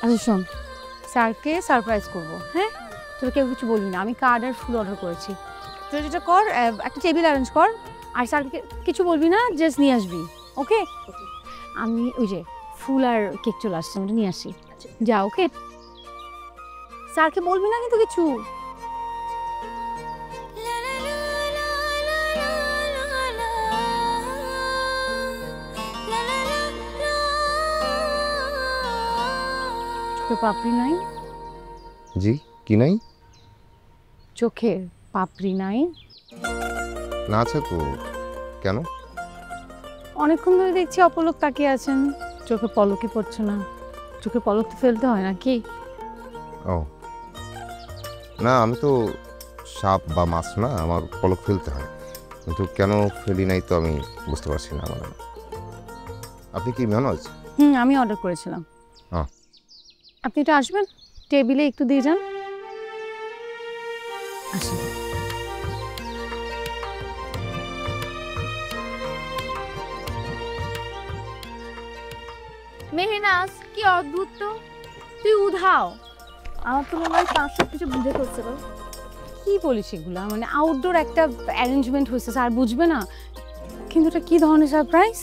আচ্ছা শোন, স্যারকে সারপ্রাইজ করবো, হ্যাঁ? তোর কেউ কিছু বলবি না, আমি কার্ড আর ফুল অর্ডার করেছি। তুই যেটা কর, একটা টেবিল অ্যারেঞ্জ কর, আর স্যারকে কিছু বলবি না, জাস্ট নিয়ে আসবি, ওকে? আমি ওই যে ফুল আর কেক চলে আসছে, ওটা নিয়ে আসি। যা, ওকে? স্যারকে বলবি না কিন্তু কিছু। চোখে পাপড়ি নাই? জি, কি নাই? চোখের পাপড়ি নাই? না আছে তো, কেন? অনেকক্ষণ ধরে দেখছি অপলক তাকিয়ে আছেন, চোখে পলকই পড়ছে না। চোখে পলক তো ফেলতে হয় নাকি? ও না, আমি তো সাপ বা মাছ না, আমার পলক ফেলতে হয়, কিন্তু কেন ফেলি নাই তো আমি বুঝতে পারছি না। আমার আপনি কি মেহনজ? আমি অর্ডার করেছিলাম। হ্যাঁ। আপনি তো আসবেন, টেবিলে একটু দিয়ে যান। আসেন। মেহনাজ, কি অদ্ভুত তো, তুই উধাও। আমার তো মনে হয় তার সব কিছু বুঝে ফেলছে। কি বলিস এগুলা? মানে আউটডোর একটা অ্যারেঞ্জমেন্ট হয়েছে, স্যার বুঝবে না? কিন্তু এটা কি ধরনের সারপ্রাইজ?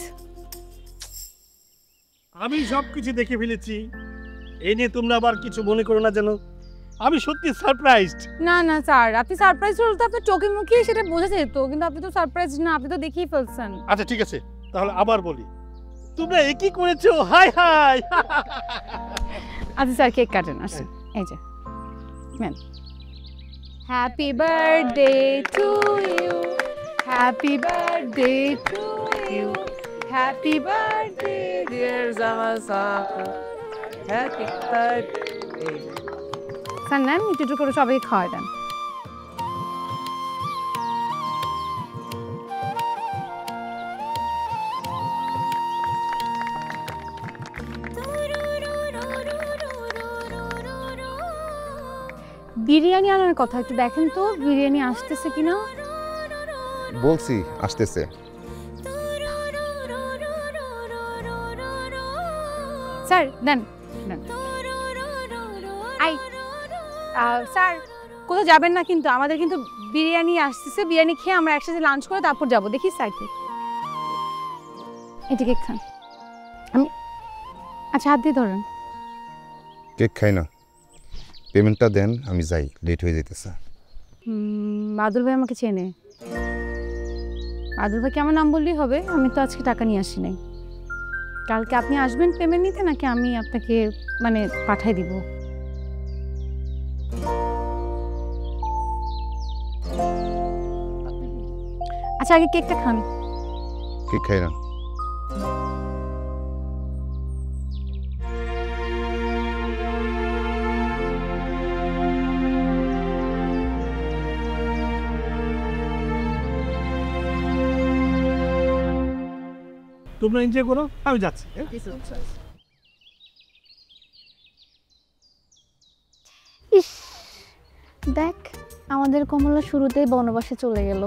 আমি সব কিছু দেখে ফেলেছি, এই নিয়ে তোমরা আবার কিছু মনে করো না যেন। আমি সত্যি সারপ্রাইজড। না না স্যার, আপনি সারপ্রাইজ হলে তো আপনার চোখে মুখে সেটা বোঝা যেত, কিন্তু আপনি তো সারপ্রাইজ না, আপনি তো দেখেই ফেলছেন। আচ্ছা ঠিক আছে, তাহলে আবার বলি, তোমরা একই করেছো। Hi hi. আচ্ছা স্যার, কেক কাটেন, আসেন। এই যে ma'am, happy birthday to you, happy birthday to you, happy birthday dear Jamasa, happy birthday. Sir নেন, একটু একটু করে সবাই খাওয়াই দেন। বিরিয়ানি আনার কথা একটু দেখেন তো, বিরিয়ানি আসতেছে কিনা। বলছি আসতেছে। স্যার দেন দেন। আই স্যার, কোথাও যাবেন না কিন্তু, আমাদের কিন্তু বিরিয়ানি আসতেছে, বিরিয়ানি খেয়ে আমরা একসাথে লাঞ্চ করে তারপর যাবো। দেখি স্যার কি এটা, কেক খান। আমি আচ্ছা হাত দিয়ে ধরেন। কেক খাই না, পেমেন্টটা দেন, আমি যাই, লেট হয়ে যেতেছে। বাদল ভাই আমাকে চেনে। বাদল ভাইকে আমার নাম বললেই হবে, আমি তো আজকে টাকা নিয়ে আসি নাই। কালকে আপনি আসবেন পেমেন্ট নিতে, নাকি আমি আপনাকে মানে পাঠাই দিব? আচ্ছা আগে কেকটা খান। কেক খাই না। তোমরা এনজয় করো, আমি যাচ্ছি। ইস, দেখ আমাদের কমলা শুরুতেই বনবাসে চলে গেল,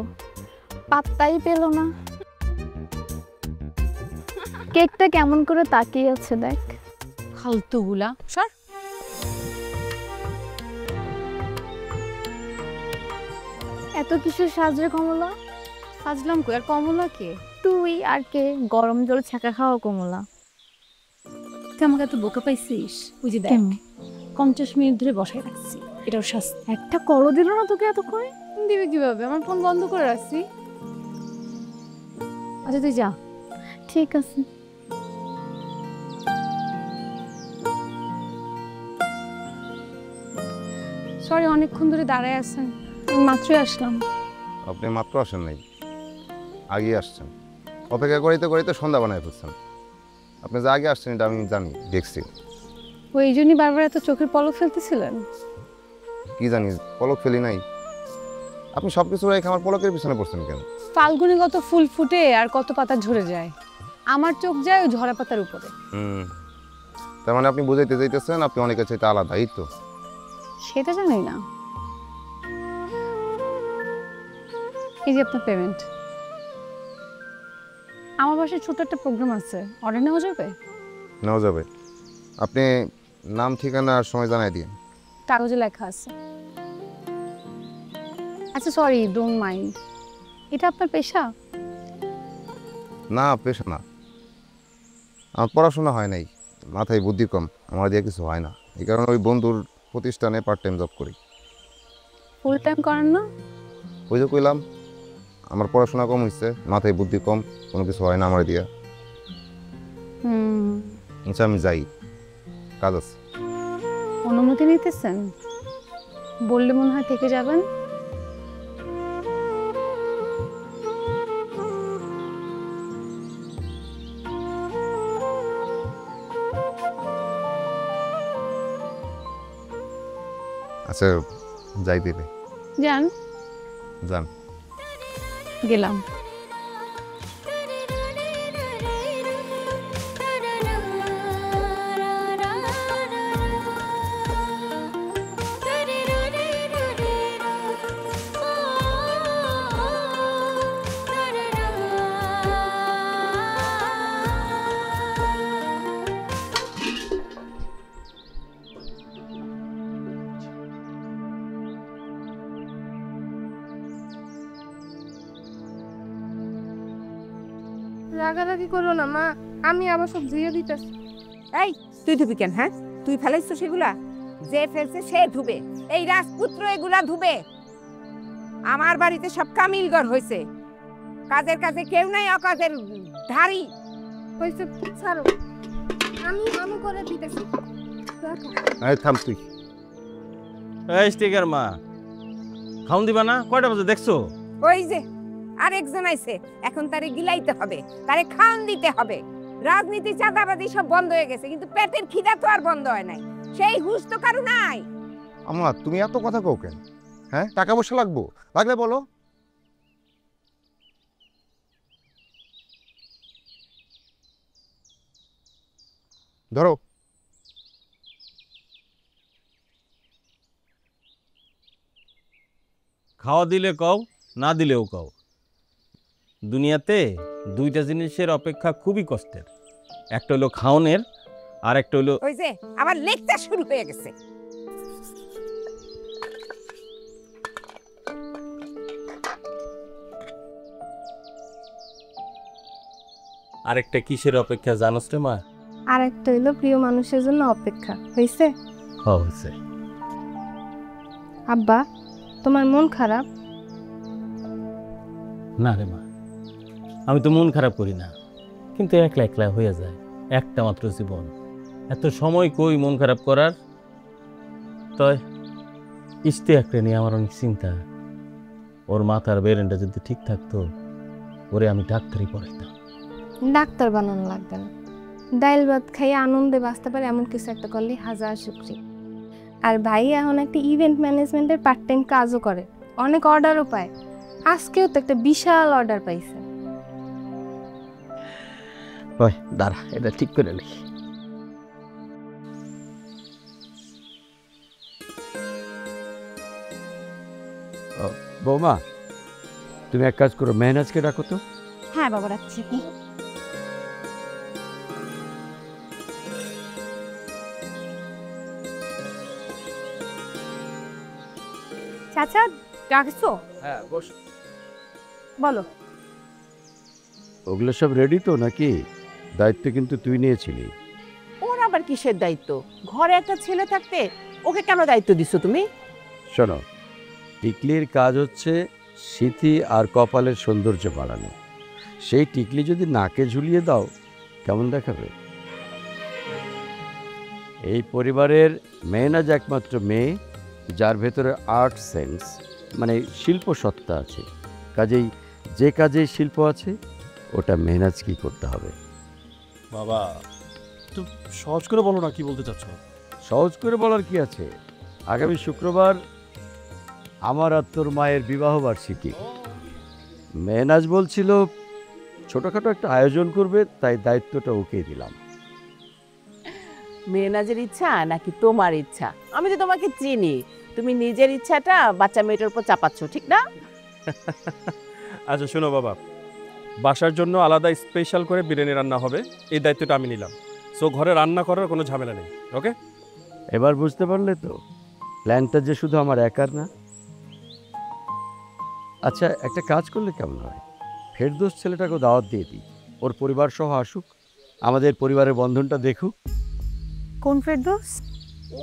পাত্তাই পেল না। কেকটা কেমন করে তাকিয়ে আছে দেখ। ফালতুগুলা সর। এত কিসের সাজরে কমলা? সাজলাম কই, আর কমলা কে? তুই আর কে? গরম জল ছাকা খাওয়া কমলা। তুই আমাকে এত বোকা পাইছিস? ওই যে দেখ, কেমন? 50 মিনিট ধরে বসায় রাখছি, এটাও শাস্তি। একটা করো দিল না তোকে এত করে? দিবে কিভাবে? আমার ফোন বন্ধ করে রাখছি। আচ্ছা তুই যা। ঠিক আছে। সরি, অনেকক্ষণ ধরে দাঁড়ায় আছেন, আমি মাত্রই আসলাম। আপনি মাত্র আসেন নাই, আগে আসছেন। অপেক্ষা করিতে করিতে সন্ধ্যা বানায় ফেলছেন। আপনি যে আগে আসছেন এটা আমি জানি, দেখছি। ওই জন্যই বারবার এত চোখের পলক ফেলতেছিলেন? কি জানি, পলক ফেলি নাই। আপনি সব কিছু রেখে আমার পলকের পিছনে পড়ছেন কেন? ফাল্গুনে কত ফুল ফুটে আর কত পাতা ঝরে যায়, আমার চোখ যায় ওই ঝরা পাতার উপরে। তার মানে আপনি বুঝাইতে যাইতেছেন আপনি অনেকের চাইতে আলাদা, এই তো? সেটা জানি না। এই যে আপনার পেমেন্ট। আমার বাসায় ছোট একটা প্রোগ্রাম আছে, অর্ডার নেওয়া যাবে? নেওয়া যাবে। আপনি নাম ঠিকানা আর সময় জানাই দিন। কাগজে লেখা আছে। আচ্ছা সরি, ডোন্ট মাইন্ড। এটা আপনার পেশা? না, পেশা না। আমার পড়াশোনা হয় নাই, মাথায় বুদ্ধি কম, আমার দিয়ে কিছু হয় না। এই কারণে ওই বন্ধুর প্রতিষ্ঠানে পার্ট টাইম জব করি। ফুল টাইম করেন না? ওই যে কইলাম, আমার পড়াশোনা কম হয়েছে, মাথায় বুদ্ধি কম, কোনো কিছু হয় না আমার দিয়া। আচ্ছা আমি যাই, কাজ আছে। অনুমতি নিতেছেন? বললে মনে হয় থেকে যাবেন। আচ্ছা যাই দেবে। যান। যান। গেলাম। রাগারাগি করো না মা, আমি আবার সব ধুয়ে দিতেছি। এই তুই ধুবি কেন? হ্যাঁ, তুই ফেলাইছো সেগুলা? যে ফেলছে সে ধুবে, এই রাজপুত্র এগুলা ধুবে। আমার বাড়িতে সব কামিলগর হয়েছে, কাজের কাজে কেউ নাই, অকাজের ধারি। হয়েছে, ছাড়ো, আমি করে দিতেছি। এই থাম তুই। এই স্টিকার মা, খাউন দিবা না? কয়টা বাজে দেখছো? ওই যে আরেকজন আইছে, এখন তারে গিলাইতে হবে, তারে খাওন দিতে হবে। রাজনীতি চাঁদাবাজি সব বন্ধ হয়ে গেছে, কিন্তু পেটের খিদা তো আর বন্ধ হয় নাই। সেই হুঁশ তো কারো নাই। আমা তুমি এত কথা কও কেন? হ্যাঁ, টাকা পয়সা লাগবো, লাগলে বলো। ধরো। খাওয়া দিলে কও, না দিলেও কও। দুনিয়াতে দুইটা জিনিসের অপেক্ষা খুবই কষ্টের, একটা হলো খাওনের, আর একটা হলো ওই যে আবার লেকচার শুরু হয়ে গেছে। আরেকটা কিসের অপেক্ষা জানোস রে মা? আর একটা হইলো প্রিয় মানুষের জন্য অপেক্ষা। হয়েছে? হয়েছে। আব্বা, তোমার মন খারাপ? না রে মা, আমি তো মন খারাপ করি না, কিন্তু একলা একলা হয়ে যায়। একটা মাত্র জীবন, এত সময় কই মন খারাপ করার। তয় ইশতিয়াকরে নিয়ে আমার অনেক চিন্তা। ওর মাথার বেরেনটা যদি ঠিক থাকতো, ওরে আমি ডাক্তারি পড়াইতাম। ডাক্তার বানানো লাগবে না, ডাইল ভাত খাইয়ে আনন্দে বাঁচতে পারে এমন কিছু একটা করলে হাজার শুকরি। আর ভাই এখন একটা ইভেন্ট ম্যানেজমেন্টের পার্ট টাইম কাজও করে, অনেক অর্ডারও পায়। আজকেও তো একটা বিশাল অর্ডার পাইছে। ওই দাঁড়া, এটা ঠিক করে লিখি। বৌমা, তুমি এক কাজ করো, মেহনাজকে ডাকো তো। হ্যাঁ বাবা, রাখছি। চাচা ডাকছো? হ্যাঁ বস। বলো। ওগুলো সব রেডি তো নাকি? দায়িত্ব কিন্তু তুই নিয়েছিলি। ওর আবার কিসের দায়িত্ব? ঘরে একটা ছেলে থাকতে ওকে কেন দায়িত্ব দিছো তুমি? শোনো, টিকলির কাজ হচ্ছে সিথি আর কপালের সৌন্দর্য বাড়ানো। সেই টিকলি যদি নাকে ঝুলিয়ে দাও, কেমন দেখাবে? এই পরিবারের মেহনাজ একমাত্র মেয়ে যার ভেতরে আর্ট সেন্স, মানে শিল্প সত্তা আছে। কাজেই যে কাজে শিল্প আছে, ওটা মেহনাজ কি করতে হবে। বাবা তো সহজ করে বলো না, কি বলতে চাচ্ছ? সহজ করে বলার কি আছে? আগামী শুক্রবার আমার আর তোর মায়ের বিবাহ বার্ষিকী। মেহনাজ বলছিল ছোটখাটো একটা আয়োজন করবে, তাই দায়িত্বটা ওকেই দিলাম। মেয়েনাজের ইচ্ছা নাকি তোমার ইচ্ছা? আমি তো তোমাকে চিনি, তুমি নিজের ইচ্ছাটা বাচ্চা মেয়েটার উপর চাপাচ্ছ, ঠিক না? আচ্ছা শোনো বাবা, বাসার জন্য আলাদা স্পেশাল করে বিরিয়ানি রান্না হবে, এই দায়িত্বটা আমি নিলাম। সো ঘরে রান্না করার কোনো ঝামেলা নেই, ওকে? এবার বুঝতে পারলে তো প্ল্যানটা যে শুধু আমার একার না। আচ্ছা, একটা কাজ করলে কেমন হয়? ফেরদৌস ছেলেটাকে দাওয়াত দিয়ে দিই, ওর পরিবার সহ আসুক, আমাদের পরিবারের বন্ধনটা দেখুক। কোন ফেরদৌস?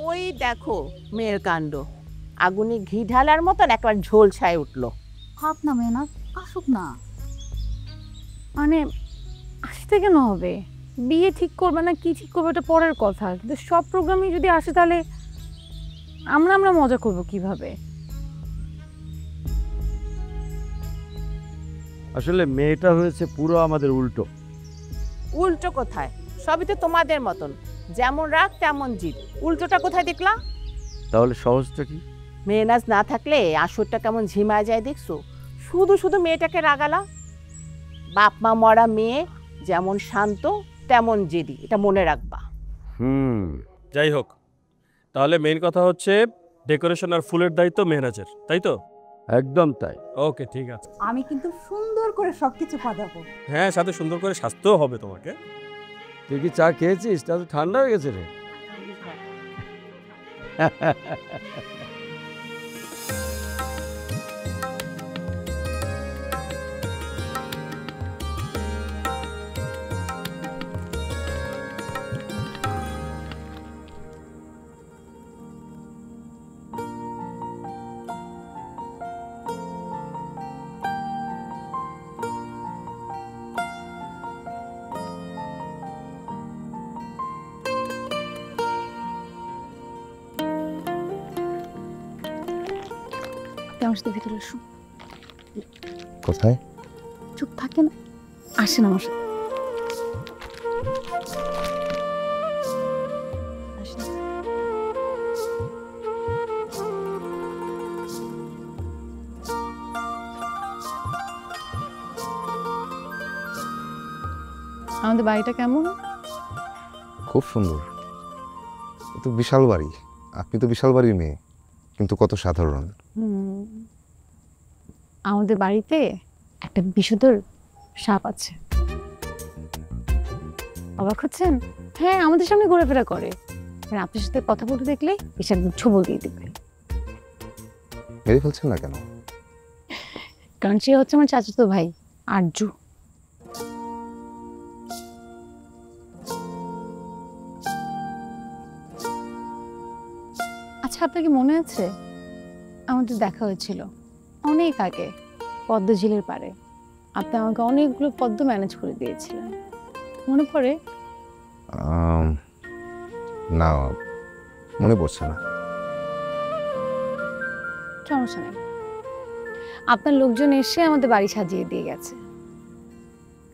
ওই দেখো মেয়ের কাণ্ড, আগুনে ঘি ঢালার মতন একবার ঝোল ছায় উঠলো। থাক না মেহনাত, আসুক না। মানে আসতে কেন হবে? বিয়ে ঠিক করবে না কি ঠিক করবে এটা পরের কথা, কিন্তু সব প্রোগ্রামে যদি আসে তাহলে আমরা মজা করব কিভাবে? আসলে মেয়েটা হয়েছে পুরো আমাদের উল্টো। উল্টো কোথায়? সবই তো তোমাদের মতন, যেমন রাগ তেমন জিদ। উল্টোটা কোথায় দেখলা? তাহলে সহজটা কি? মেয়েনাজ না থাকলে আসরটা কেমন ঝিমায় যায় দেখছো? শুধু শুধু মেয়েটাকে রাগালা। বাপ মা মরা মেয়ে যেমন শান্ত তেমন জেদি, এটা মনে রাখবা। যাই হোক, তাহলে মেইন কথা হচ্ছে ডেকোরেশন আর ফুলের দায়িত্ব মেহরাজের, তাই তো? একদম তাই। ওকে, ঠিক আছে। আমি কিন্তু সুন্দর করে সবকিছু সাজাবো। হ্যাঁ, সাথে সুন্দর করে সাজতেও হবে তোমাকে। তুই কি চা খেয়েছিস? তা তো ঠান্ডা হয়ে গেছে রে। আমার সাথে ভিতরে আসুন। কোথায়? চুপ থাকেন, আসেন আমার সাথে। আমাদের বাড়িটা কেমন? খুব সুন্দর। এ তো বিশাল বাড়ি। আপনি তো বিশাল বাড়ির মেয়ে, কিন্তু কত সাধারণ। আমাদের বাড়িতে একটা বিষধর সাপ আছে। অবাক হচ্ছেন? হ্যাঁ, আমাদের সামনে ঘোরাফেরা করে। আপনার সাথে কথা বলতে দেখলে এসব ছবল দিয়ে দেবে। মেরে ফেলছেন না কেন? কারণ সে হচ্ছে আমার চাচাতো ভাই আরজু। আচ্ছা, আপনার কি মনে আছে আমাদের দেখা হয়েছিল অনেক আগে পদ্ম ঝিলের পাড়ে? আপনি আমাকে অনেকগুলো পদ্ম ম্যানেজ করে দিয়েছিলেন, মনে পড়ে? না, মনে পড়ছে না। সমস্যা নেই, আপনার লোকজন এসে আমাদের বাড়ি সাজিয়ে দিয়ে গেছে,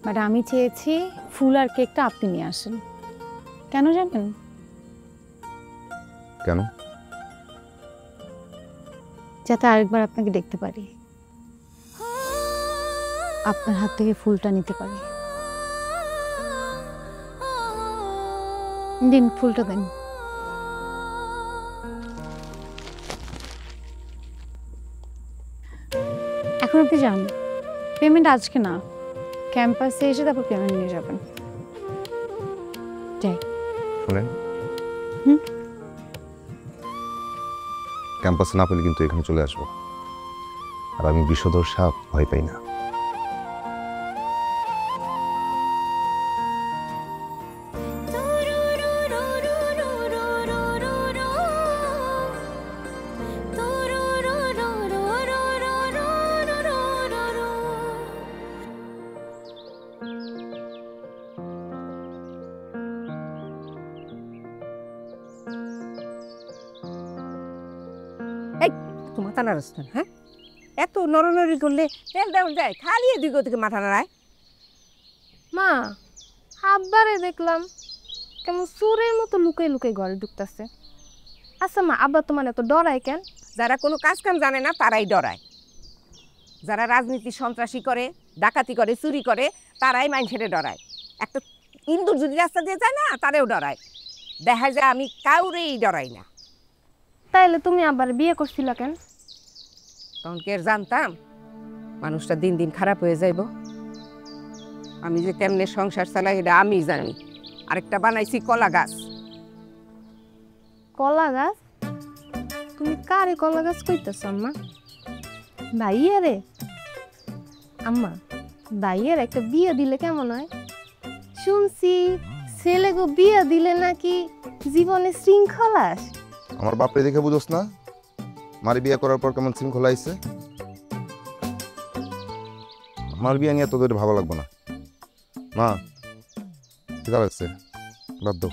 বাট আমি চেয়েছি ফুল আর কেকটা আপনি নিয়ে আসেন। কেন জানেন? কেন? যাতে আরেকবার আপনাকে দেখতে পারি, আপনার হাত থেকে ফুলটা নিতে পারি। দিন, ফুলটা দেন। এখন আপনি যান, পেমেন্ট আজকে না, ক্যাম্পাসে এসে তারপর পেমেন্ট নিয়ে যাবেন। যাই। শুনেন, ক্যাম্পাসে না পেলে কিন্তু এখানে চলে আসবো। আর আমি বিষধর সাপ ভয় পাই না। তোমার তা নাড়াচ্ছেন? হ্যাঁ, এত নড়ানড়ি করলে তেল দেওয়া যায়? খালি এদিক ওদিকে মাথা নাড়ায়। মা, আব্বারে দেখলাম কেমন চোরের মতো লুকাই লুকাই ঘরে ঢুকতেছে। আচ্ছা মা, আব্বা তোমার এত ডরায় কেন? যারা কোনো কাজ কাম জানে না তারাই ডরায়। যারা রাজনীতি সন্ত্রাসী করে, ডাকাতি করে, চুরি করে, তারাই মানুষের ডরায়। একটা ইন্দুর যদি রাস্তা দিয়ে যায় না, তারেও ডরায়। দেখা যায় আমি কাউরেই ডরাই না। তাইলে তুমি আবার বিয়ে করছিল কেন? তখন কে জানতাম মানুষটা দিন দিন খারাপ হয়ে যাইব। আমি যে কেমনে সংসার চালাই এটা আমি জানি। আরেকটা বানাইছি কলা গাছ। কলা গাছ? তুমি কারে কলা গাছ কইতেছ আম্মা? ভাইয়া রে? আম্মা, ভাইয়ের একটা বিয়ে দিলে কেমন হয়? শুনছি ছেলে গো বিয়ে দিলে নাকি জীবনে শৃঙ্খলা আসে। আমার বাপরে দেখে বুঝোস না মারি বিয়ে করার পর কেমন শৃঙ্খলা আইছে? আমার বিয়ে নিয়ে তোদের ভালো লাগবে না। মা ঠিক লাগছে, বাদ দাও।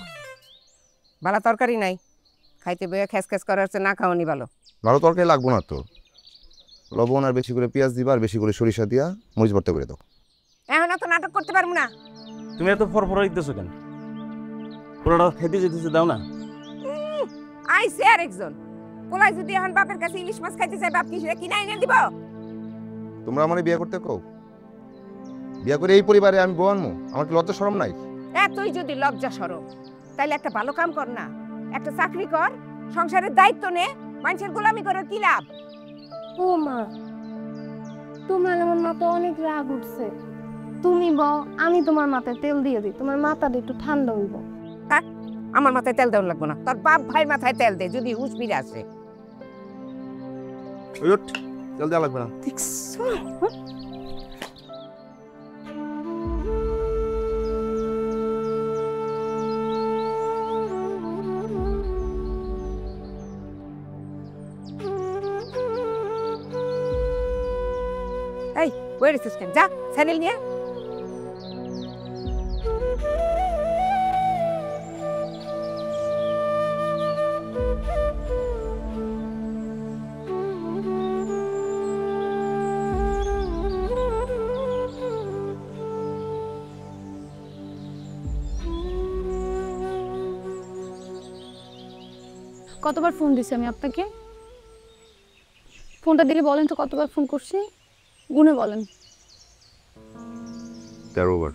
বালা তরকারি নাই, খাইতে বইয়া খ্যাস খ্যাস করার চেয়ে না খাওয়ানি ভালো। ভালো তরকারি লাগবো না তো, লবণ আর বেশি করে পেঁয়াজ দিবা আর বেশি করে সরিষা দিয়া মরিচ ভর্তা করে দাও। এখন তো নাটক করতে পারবো না। তুমি এত ফরফরা দিতেছো কেন? পুরোটা খেতে যেতেছে দাও না। আইসে আর একজন পোলাই যদি এখন বাপের কাছে ইলিশ মাছ খাইতে চাই, বাপ কি সেটা কিনে এনে দিব? তোমরা আমার বিয়ে করতে কও? বিয়ে করে এই পরিবারে আমি বউ আনবো? আমার কি লজ্জা শরম নাই? তুই যদি লজ্জা সরম তাইলে একটা ভালো কাম কর না, একটা চাকরি কর, সংসারের দায়িত্ব নে। মানুষের গোলামি করে কি লাভ? ও মা, তোমার আমার মাথা অনেক রাগ উঠছে। তুমি বল, আমি তোমার মাথায় তেল দিয়ে দিই, তোমার মাথাটা একটু ঠান্ডা হইব। আমার মাথায় তেল দেওয়া লাগবো না, তোর বাপ ভাইয়ের মাথায় তেল দে, যদি হুঁশ ফিরে আসে। তেল দেওয়া লাগবে না। এই ওয়ের সিস্টেম, যা স্যান্ডেল নিয়ে। কতবার ফোন দিছি আমি আপনাকে? ফোনটা দিলে বলেন তো কতবার ফোন করছি, গুনে বলেন। 13 বার।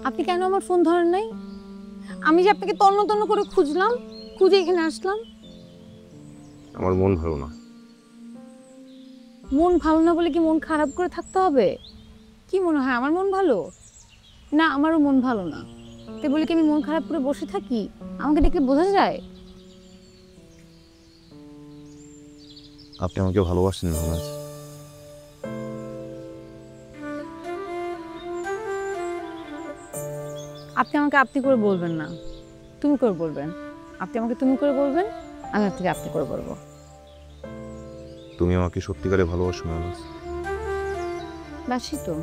আপনি কেন আমার ফোন ধরেন নাই? আমি যে আপনাকে তন্ন তন্ন করে খুঁজলাম, খুঁজে এখানে আসলাম। আমার মন ভালো না। মন ভালো না বলে কি মন খারাপ করে থাকতে হবে? কি মনে হয় আমার মন ভালো? না, আমারও মন ভালো না। তাই বলে কি আমি মন খারাপ করে বসে থাকি? আমাকে দেখলে বোঝা যায়। আপনি আমাকে ভালোবাসেন না? আপনি আমাকে আপনি করে বলবেন না, তুমি করে বলবেন। আপনি আমাকে তুমি করে বলবেন, আমি আপনাকে আপনি করে বলবো। তুমি আমাকে সত্যিকারে ভালোবাসো না? বাসি তো।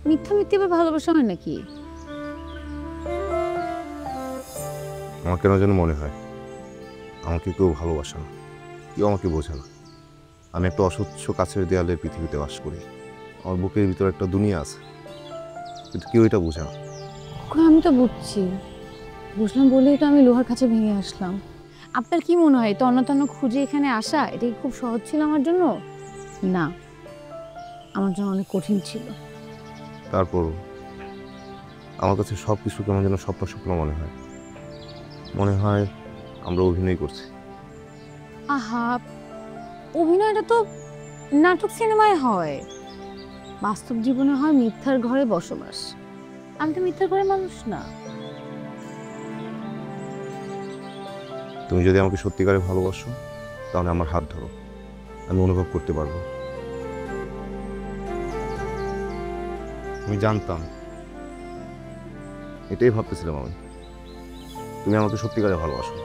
মিথ্যা মিথ্যে আবার ভালোবাসা হয় নাকি? আমার কেন যেন মনে হয় আমাকে কেউ ভালোবাসে না, কেউ আমাকে বোঝে না। আমি একটা অস্বচ্ছ কাছের দেয়ালের পৃথিবীতে বাস করি। আমার বুকের ভিতরে একটা দুনিয়া আছে, কিন্তু কেউ এটা বোঝে না। আমি তো বুঝছি, বুঝলাম বলেই তো আমি লোহার কাছে ভেঙে আসলাম। আপনার কি মনে হয় তন্ন তন্ন খুঁজে এখানে আসা এটা কি খুব সহজ ছিল আমার জন্য? না, আমার জন্য অনেক কঠিন ছিল। তারপরও আমার কাছে সব কিছু কেমন যেন স্বপ্ন স্বপ্ন মনে হয়। মনে হয় আমরা অভিনয় করছি। আহা, অভিনয়টা তো নাটক সিনেমায় হয়, বাস্তব জীবনে হয় মিথ্যার ঘরে বসবাস। আমি তো মিথ্যার ঘরে মানুষ না। তুমি যদি আমাকে সত্যিকারে ভালোবাসো তাহলে আমার হাত ধরো, আমি অনুভব করতে পারবো। আমি জানতাম, এটাই ভাবতেছিলাম আমি, তুমি আমাকে সত্যিকারে ভালোবাসো।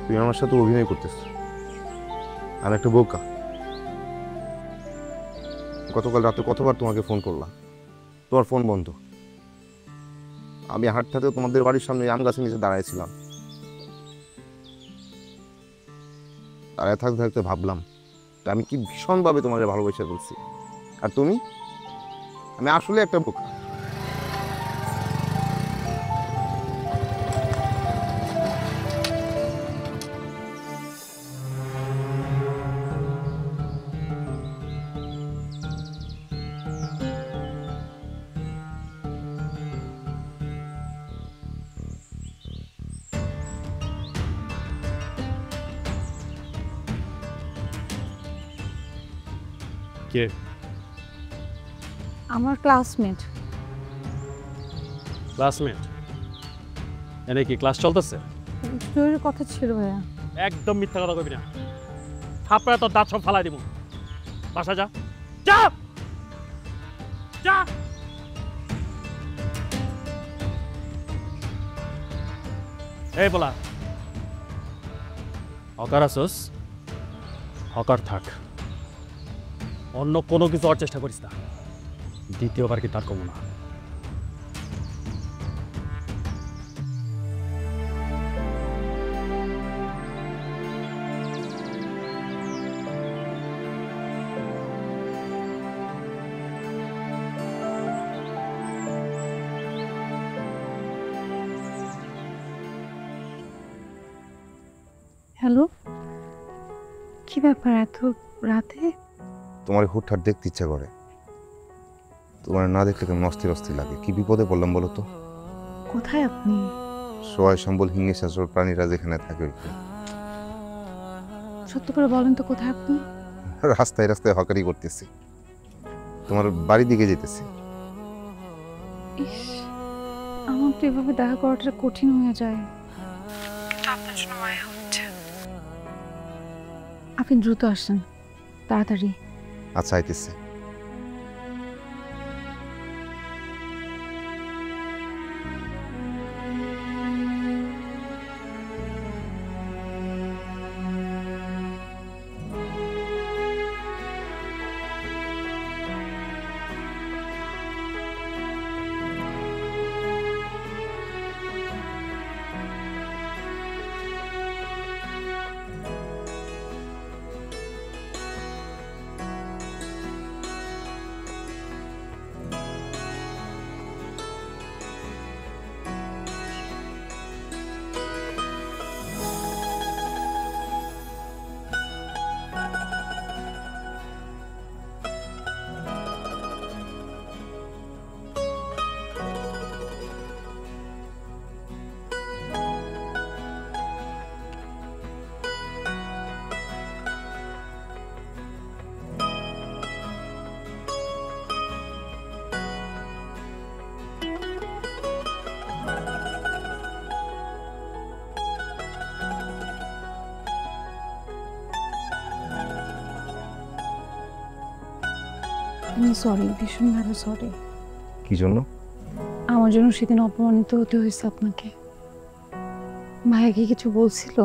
তুমি আমার সাথে অভিনয় করতেছো। আমি একটা বোকা। গতকাল রাতে কতবার তোমাকে ফোন করলাম, তোমার ফোন বন্ধ। আমি হাঁটতে তোমাদের বাড়ির সামনে আম গাছের নিচে দাঁড়াইছিলাম। দাঁড়ায় থাকতে থাকতে ভাবলাম আমি কি ভীষণভাবে তোমাকে ভালোবেসে বলছি, আর তুমি? আমি আসলে একটা বোকা। কে? আমার ক্লাসমেট। ক্লাসমেট? এনে কি ক্লাস চলতেছে? জরুরি কথা ছিল ভাইয়া। একদম মিথ্যা কথা কবি না, থাপড়া তোর দাঁত সব ফালাই দিব। বাসা যা, যা যা। এই বলা, হকার আসোস, হকার থাক, অন্য কোনো কিছু হওয়ার চেষ্টা করিস না। দ্বিতীয়বার কি তার কমো না। হ্যালো, কি ব্যাপার এত রাতে? তোমার হুটহাট দেখতে ইচ্ছা করে, তোমার না দেখলে কেমন অস্থির অস্থির লাগে। কি বিপদে পড়লাম বলো তো? কোথায় আপনি? সবাই সম্বল হিংস্র প্রাণীরা যেখানে থাকে ওইখানে। সত্য করে বলেন তো কোথায় আপনি? রাস্তায় রাস্তায় হকারি করতেছি, তোমার বাড়ির দিকে যেতেছি। ইস, আমার তো এভাবে দেখা করাটা কঠিন হয়ে যায়। আপনি দ্রুত আসেন, তাড়াতাড়ি। আচ্ছা, আইতেছে। আমি সরি, ভীষণভাবে সরি। কি জন্য? আমার জন্য সেদিন অপমানিত হতে হয়েছে আপনাকে। ভাইয়া কি কিছু বলছিল?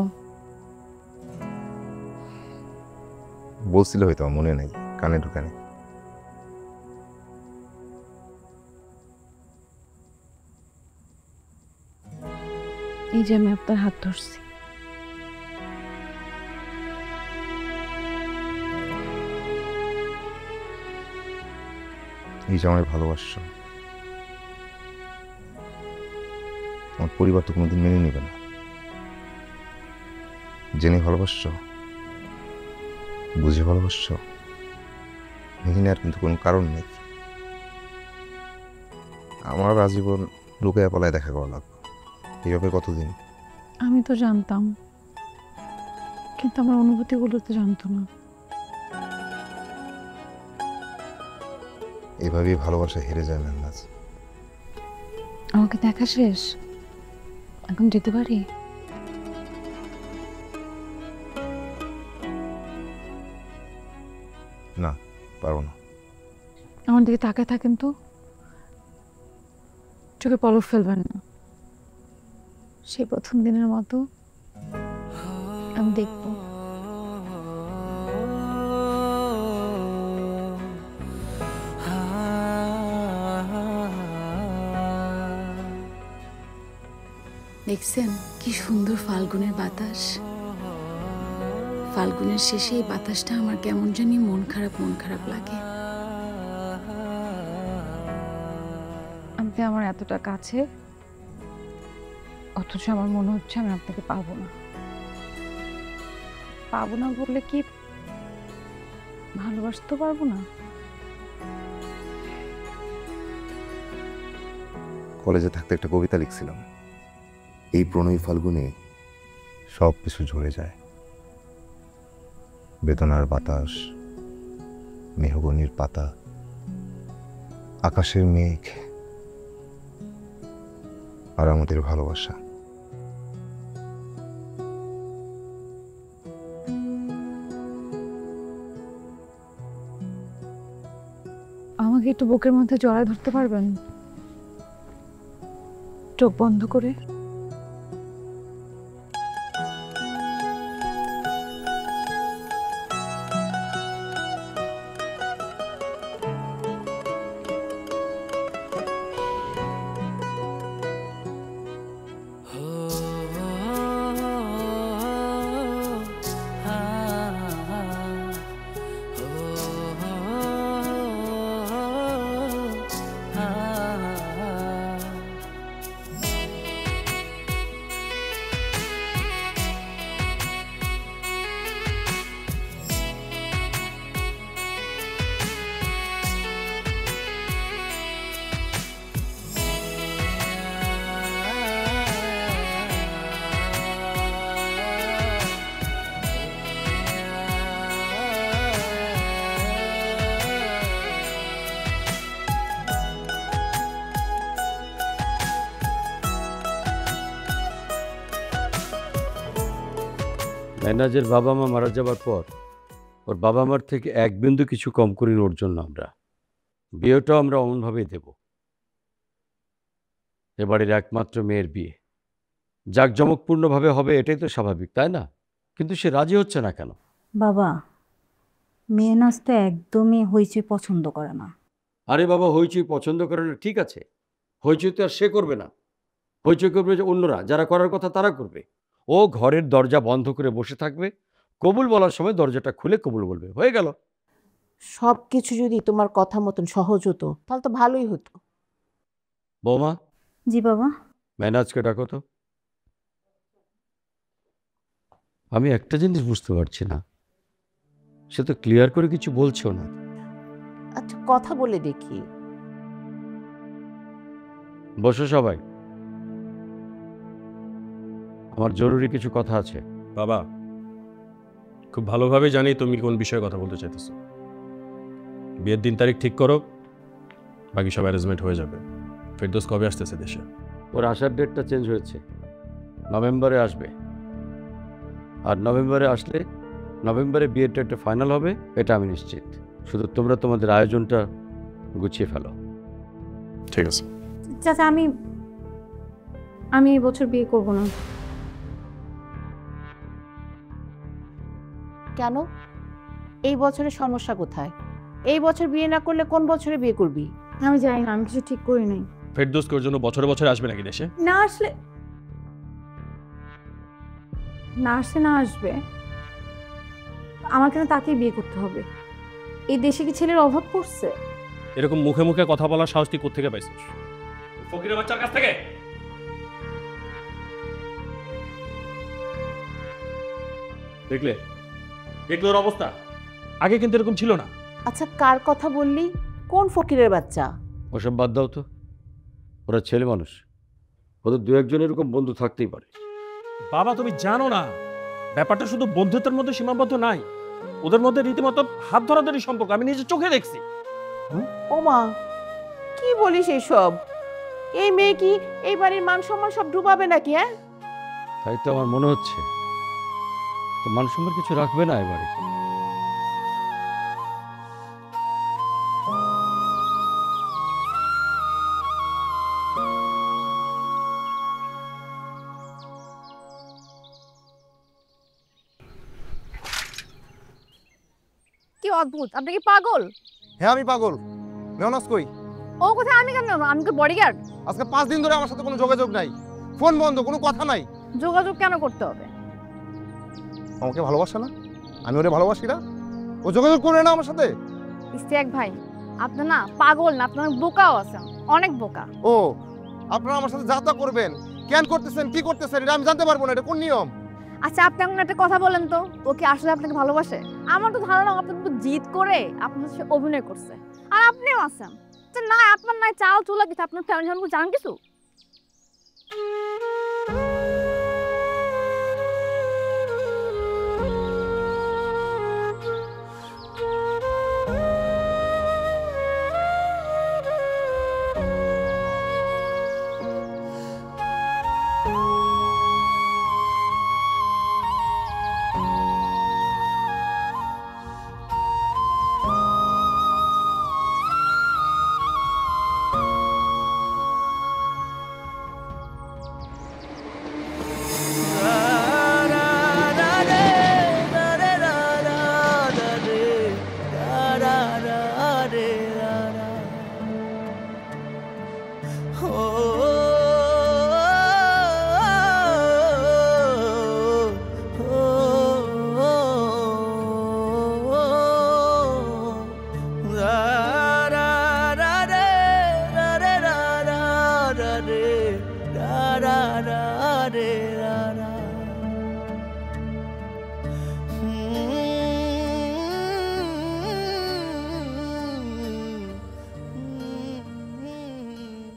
বলছিল হয়তো, মনে নাই, কানে ঢুকানে। এই যে আমি আপনার হাত ধরছি, এই যে আমায় ভালোবাসছো, আমার পরিবার তো কোনোদিন মেনে নেবে না। জেনে ভালোবাসছো, বুঝে ভালোবাসছো, মেনে নেওয়ার কিন্তু কোনো কারণ নেই। আমার আজীবন লুকায়া পালায় দেখা করা লাগবে, এইভাবে কতদিন? আমি তো জানতাম, কিন্তু আমার অনুভূতিগুলো তো জানতো না। এভাবেই ভালোবাসা হেরে যায় মেহনাজ। আমাকে দেখা শেষ, এখন যেতে পারি? না, পারবো না। আমার দিকে তাকায় থাকেন তো, চোখে পলক ফেলবেন না। সেই প্রথম দিনের মতো আমি দেখবো। দেখছেন কি সুন্দর ফাল্গুনের বাতাস। ফাল্গুনের শেষে এই বাতাসটা আমার কেমন জানি মন খারাপ লাগে। আপনি আমার এতটা কাছে, অথচ আমার মনে হচ্ছে আমি আপনাকে পাবো না। পাবো না বললে কি ভালোবাসতে পারবো না? কলেজে থাকতে একটা কবিতা লিখছিলাম, এই প্রণয় ফাল্গুনে সব কিছু ঝরে যায়। বেদনার বাতাস, মেহগনির পাতা, আকাশের মেঘ, আর আমাদের ভালোবাসা। আমাকে একটু বুকের মধ্যে জড়ায় ধরতে পারবেন, চোখ বন্ধ করে? মেহনাজের বাবা মা মারা যাবার পর ওর বাবা মার থেকে এক বিন্দু কিছু কম করিনি ওর জন্য আমরা। বিয়েটাও আমরা অমনভাবেই দেব। এবারের একমাত্র মেয়ের বিয়ে জাঁকজমকপূর্ণভাবে হবে, এটাই তো স্বাভাবিক, তাই না? কিন্তু সে রাজি হচ্ছে না কেন? বাবা, মেহনাজ তো একদমই হইচই পছন্দ করে না। আরে বাবা, হইচই পছন্দ করে না ঠিক আছে, হইচই তো আর সে করবে না। হইচই করবে যে অন্যরা, যারা করার কথা তারা করবে। ও ঘরের দরজা বন্ধ করে বসে থাকবে, কবুল বলার সময় দরজাটা খুলে কবুল বলবে, হয়ে গেল। সব কিছু যদি তোমার কথা মতন সহজ হতো তাহলে তো ভালোই হতো। বৌমা, জি বাবা। মেহনাজকে ডাকো তো। আমি একটা জিনিস বুঝতে পারছি না, সে তো ক্লিয়ার করে কিছু বলছেও না। আচ্ছা, কথা বলে দেখি। বসো সবাই, আমার জরুরি কিছু কথা আছে। বাবা, খুব ভালোভাবে জানি তুমি কোন বিষয়ে কথা বলতে চাইতেছো। বিয়ের দিন তারিখ ঠিক করো, বাকি সব অ্যারেঞ্জমেন্ট হয়ে যাবে। ফেরদৌস কবে আসতেছে দেশে? ওর আসার ডেটটা চেঞ্জ হয়েছে, নভেম্বরে আসবে। আর নভেম্বরে আসলে নভেম্বরে বিয়ের ডেটটা ফাইনাল হবে, এটা আমি নিশ্চিত। শুধু তোমরা তোমাদের আয়োজনটা গুছিয়ে ফেলো। ঠিক আছে চাচা, আমি এই বছর বিয়ে করব না। কেন? এই বছরের সমস্যা কোথায়? এই বছর বিয়ে না করলে কোন বছরে বিয়ে করবি? আমি জানি না, আমি কিছু ঠিক করি নাই। ফেরদৌস ওর জন্য বছরে বছরে আসবে নাকি দেশে? না আসলে না আসবে, আমার কেন তাকেই বিয়ে করতে হবে? এই দেশে কি ছেলের অভাব পড়ছে? এরকম মুখে মুখে কথা বলার সাহস তুই কোত্থেকে পাইছিস? ফকিরের বাচ্চার কাছ থেকে? দেখলে ওর অবস্থা, আগে কিন্তু এরকম ছিল না। আচ্ছা, কার কথা বললি? কোন ফকিরের বাচ্চা? ওসব বাদ দাও তো, ওরা ছেলে মানুষ, ওদের দু একজন এরকম বন্ধু থাকতেই পারে। বাবা, তুমি জানো না ব্যাপারটা শুধু বন্ধুত্বের মধ্যে সীমাবদ্ধ নাই, ওদের মধ্যে রীতিমতো হাত ধরাধরি সম্পর্ক, আমি নিজে চোখে দেখছি। ওমা, কি বলিস এসব? এই মেয়ে কি এই বাড়ির মান সম্মান সব ডুবাবে নাকি? হ্যাঁ, তাই তো আমার মনে হচ্ছে। তো মান সম্মান কিছু রাখবে না এবারে। কি অদ্ভুত, আপনি কি পাগল? হ্যাঁ আমি পাগল। মেহনাজ কই? ও কোথায়? আমি কেন? আমি তো বডিগার্ড। আজকে 5 দিন ধরে আমার সাথে কোনো যোগাযোগ নাই, ফোন বন্ধ, কোনো কথা নাই। যোগাযোগ কেন করতে হবে? আমাকে ভালোবাসে না, আমি ওরে ভালোবাসি না, ও যোগাযোগ করে না আমার সাথে। ইস্তিয়াক ভাই, আপনি না পাগল না, আপনার বোকাও আছেন, অনেক বোকা। ও, আপনারা আমার সাথে যা তা করবেন, কেন করতেছেন, কি করতেছেন, এটা আমি জানতে পারবো না, এটা কোন নিয়ম? আচ্ছা, আপনি এখন একটা কথা বলেন তো, ও কি আসলে আপনাকে ভালোবাসে? আমার তো ধারণা আপনি তো জিদ করে আপনার সাথে অভিনয় করছে, আর আপনিও আছেন। না, আপনার নাই চাল চুলা কিছু, আপনার ফ্যামিলি সম্পর্কে জানেন কিছু?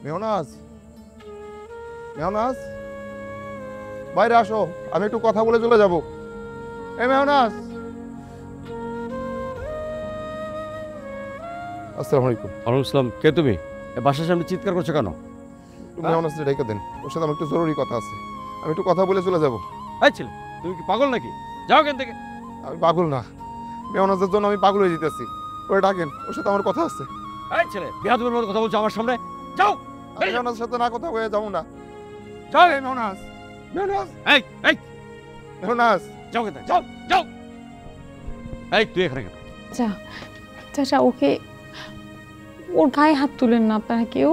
মেহনাজ, মেহনাজ, বাইরে আসো, আমি একটু কথা বলে চলে যাব। এই মেহনাজ। আসসালামু আলাইকুম। ওয়ালাইকুম আসসালাম। কে তুমি? বাসার সামনে চিৎকার করছো কেন? তুমি মেহনাজকে ডেকে দেন, ওর সাথে আমার একটু জরুরি কথা আছে, আমি একটু কথা বলে চলে যাব। এই ছেলে, তুমি কি পাগল নাকি? যাও এখান থেকে। আমি পাগল না, মেহনাজের জন্য আমি পাগল হয়ে যেতেছি। ওরে ডাকেন, ওর সাথে আমার কথা আছে। এই ছেলে, বেয়াদবের মতো কথা বলছো আমার সামনে। যাও। আমি মেহনাজের সাথে না কথা হয়ে যাবো না। যাও। এই মেহনাজ, মেহনাজ, এই এই মেহনাজ, যাও এখান থেকে, যাও যাও। এই তুই এখানে কেন? চাচা ওকে, ওর গায়ে হাত তুলেন না আপনারা কেউ,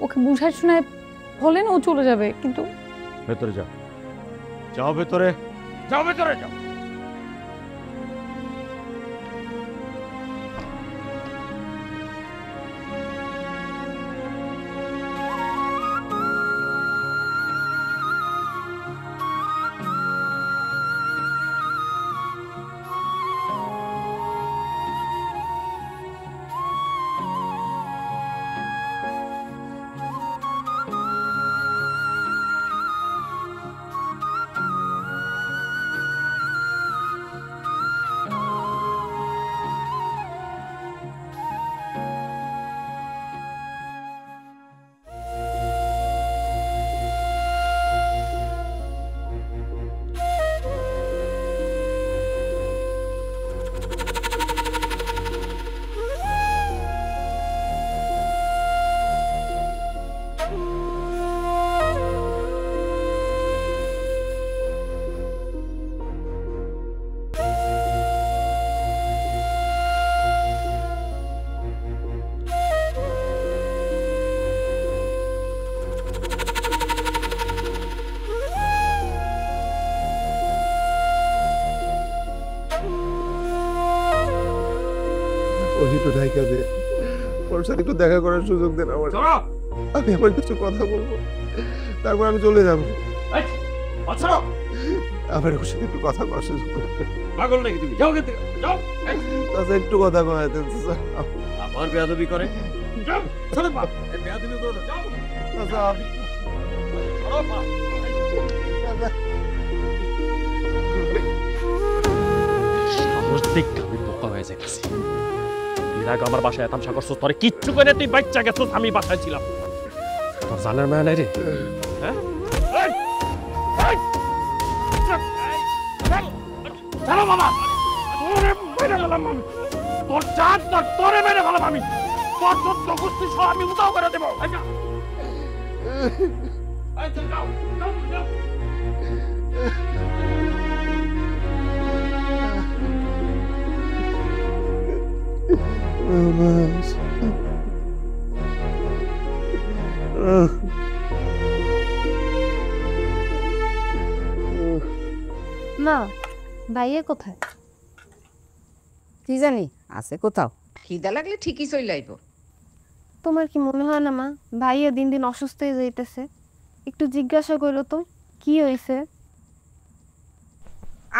ওকে বুঝায় শোনায় বলেন, ও চলে যাবে। কিন্তু ভেতরে যাও, যাও ভেতরে, যাও ভেতরে যাও। একটু ঢাকা দে, ওর সাথে একটু দেখা করার সুযোগ দেন আমার। আমি আবার কিছু কথা বলবো, তারপর আমি চলে যাবো। আমার ওর সাথে একটু কথা করার সুযোগ দেন। পাগল নাকি তুমি? যাও এখান থেকে, যাও। তাছাড়া একটু কথা কয়ে দেন। আবার বেয়াদবি করে। যাও, চলে বাপ। এই বেয়াদবি করো না, যাও। আচ্ছা, আমি চলো বাপ। সাহস দেখতে আমি বোকা হয়ে যাচ্ছি। এর আগে আমার বাসায় তামসা করছো, তোরে কিচ্ছু করে তুই বাচ্চা গেছো, আমি বাসায় ছিলাম। তোর জানার মায়া নাই রে? হ্যাঁ, চলো বাবা, তোরে মেরে ফেলাম আমি, তোর চাঁদ তোরে মেরে ফেলাম আমি, তোর চোদ্দ গোষ্ঠী সহ আমি উদাও করে দেবো। যাও, যাও, যাও। মা, ভাইয়া কোথায়? কি জানি আছে কোথাও, খিদা লাগলে ঠিকই চলে আইব। তোমার কি মনে হয় না মা, ভাইয়া দিন দিন অসুস্থ হয়ে যাইতেছে? একটু জিজ্ঞাসা করো তো কি হয়েছে।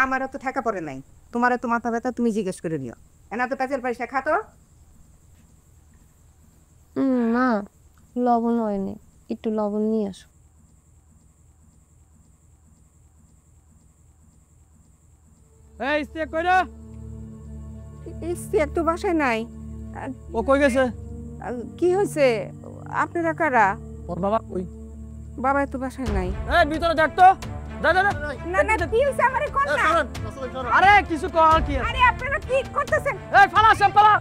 আমারও তো ঠেকা পড়ে নাই, তোমারও তো মাথা ব্যথা, তুমি জিজ্ঞেস করে নিও। এনা তো পেঁচের পয়সা খাতো। মা, লবণ হয়নি, একটু লবণ নিয়ে আসো। এই স্টেক কইরা একটু বাসায় নাই। ও কই গেছে? কি হয়েছে? আপনারা কারা? ওর বাবা কই? বাবা তো বাসায় নাই। এই ভিতরে দেখ তো, যা যা। না না, কি হয়েছে আমারে কোন না। আরে কিছু কর কি? আরে আপনারা কি করতেছেন? এই ফালা সব ফালা।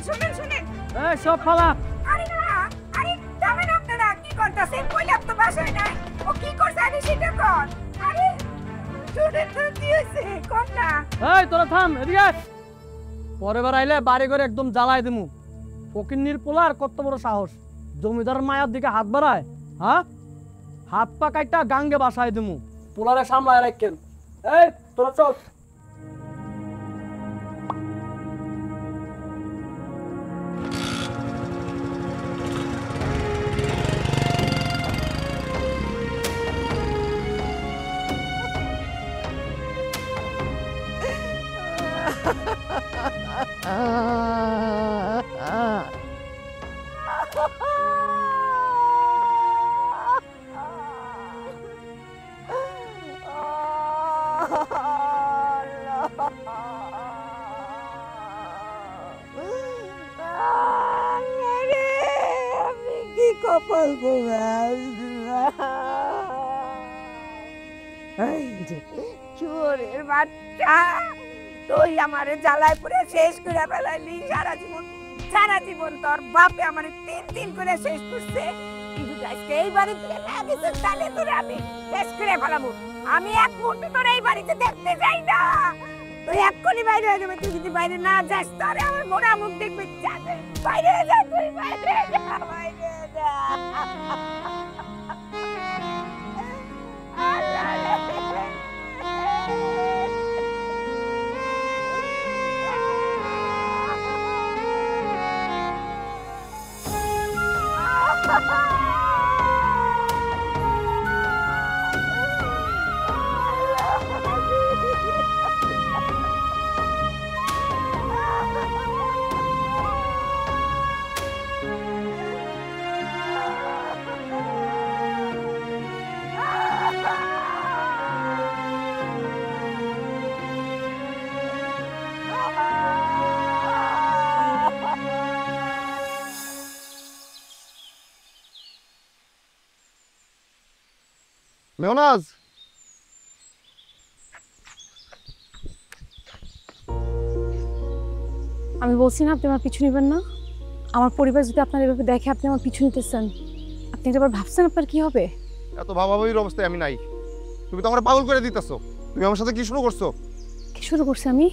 শুনেন শুনেন। এই সব ফালা। আরে না, আরে যাবেন আপনারা, কি করতেছেন? কইলাম তো বাসায় নাই। ও কি করছে আগে সেটা কর। আরে শুনেন তো কি হয়েছে কোন না। এই তোরা থাম, এদিকে আয়। পরে বার আইলে বাড়ি করে একদম জ্বালাই দিমু। ফকিন্নির পোলার কত বড় সাহস, জমিদার মায়ের দিকে হাত বাড়ায়। হ্যাঁ, হাত পা কাইটা গাঙ্গে বাসায় দিমু। পোলারে সামলায় রাখেন। এই তোরা চল। কপাল পোড়া চোরের বাচ্চা, তুই আমারে জ্বালায় পুরে শেষ করে ফেলাইলি। সারা জীবন তোর বাপে আমারে 3 করে শেষ করছে। তুই যদি আজকে এই বাড়ি থেকে না গেছিস তাহলে তোরে আমি শেষ করে ফেলাবো। আমি এক মুহূর্ত তোর এই বাড়িতে দেখতে যাই না। তুই এক্ষুনি বাইরে হয়ে যাবে। তুই যদি বাইরে না যাস তাহলে আমার মোড়া মুখ দেখবে। বাইরে যা, তুই বাইরে যা, বাইরে যা। মেহনাজ, আমি বলছি না আপনি আমার পিছু নেবেন না। আমার পরিবার যদি আপনার এভাবে দেখে আপনি আমার পিছু নিতেছেন, আপনি একবার ভাবছেন আপনার কি হবে? এত ভাবাভাবির অবস্থায় আমি নাই। তুমি তো আমার পাগল করে দিতেছো। তুমি আমার সাথে কি শুরু করছো? কি শুরু করছি আমি?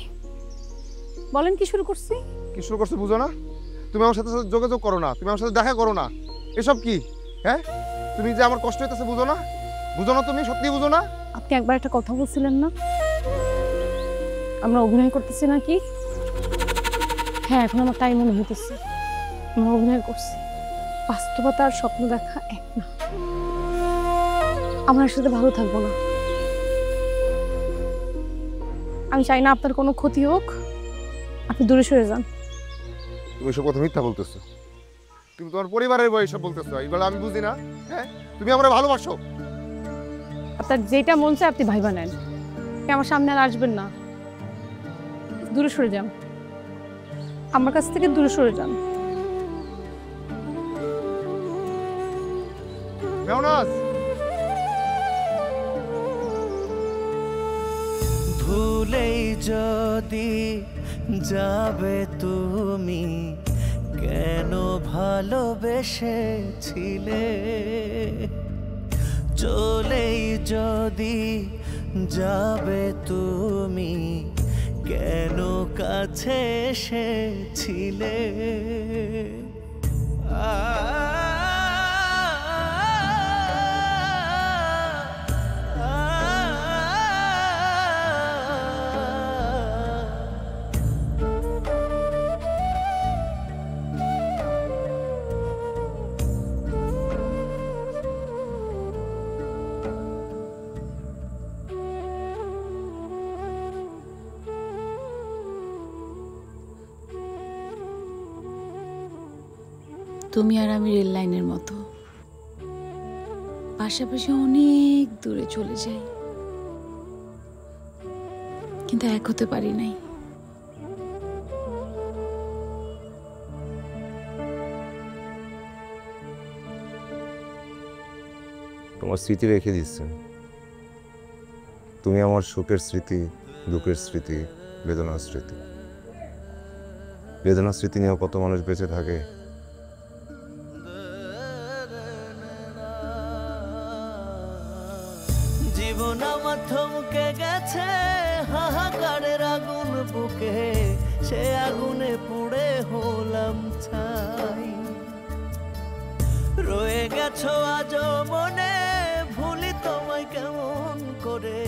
বলেন কি শুরু করছি? কি শুরু করছো বুঝো না? তুমি আমার সাথে যোগাযোগ করো না, তুমি আমার সাথে দেখা করো না, এসব কি? হ্যাঁ, তুমি যে আমার কষ্ট হইতেছে বুঝো না? বুঝো না? তুমি সত্যি বুঝো না? আপনি একবার একটা কথা বলছিলেন না আমরা অভিনয় করতেছি নাকি? হ্যাঁ, এখন আমার তাই মনে হইতেছে আমরা অভিনয় করছি। বাস্তবতা আর স্বপ্ন দেখা এক না। আমার সাথে ভালো থাকবো না। আমি চাই না আপনার কোনো ক্ষতি হোক। আপনি দূরে সরে যান। তুমি এসব কথা মিথ্যা বলতেছো। তুমি তোমার পরিবারের বই এসব বলতেছো, এগুলো আমি বুঝি না। হ্যাঁ, তুমি আমার ভালোবাসো। আপনার যেটা মন চায় আপনি ভাইবা নেন। আপনি আমার সামনে আর আসবেন না। দূরে সরে যান, আমার কাছ থেকে দূরে সরে যান। মেহনাজ, ভুলেই যদি যাবে তুমি, কেন ভালোবেসেছিলে? চলেই যদি যাবে তুমি, কেন কাছে এসেছিলে? তুমি আর আমি রেল লাইনের মতো পাশাপাশি অনেক দূরে চলে যাই, কিন্তু এক হতে পারি নাই। তোমার স্মৃতি রেখে দিচ্ছেন। তুমি আমার সুখের স্মৃতি, দুঃখের স্মৃতি, বেদনার স্মৃতি। বেদনার স্মৃতি নিয়েও কত মানুষ বেঁচে থাকে। জীবন আমার থমকে গেছে, হাহাকারের আগুন বুকে, সে আগুনে পুড়ে হলাম ছাই। রয়ে গেছো আজও মনে, ভুলি তোমায় কেমন করে,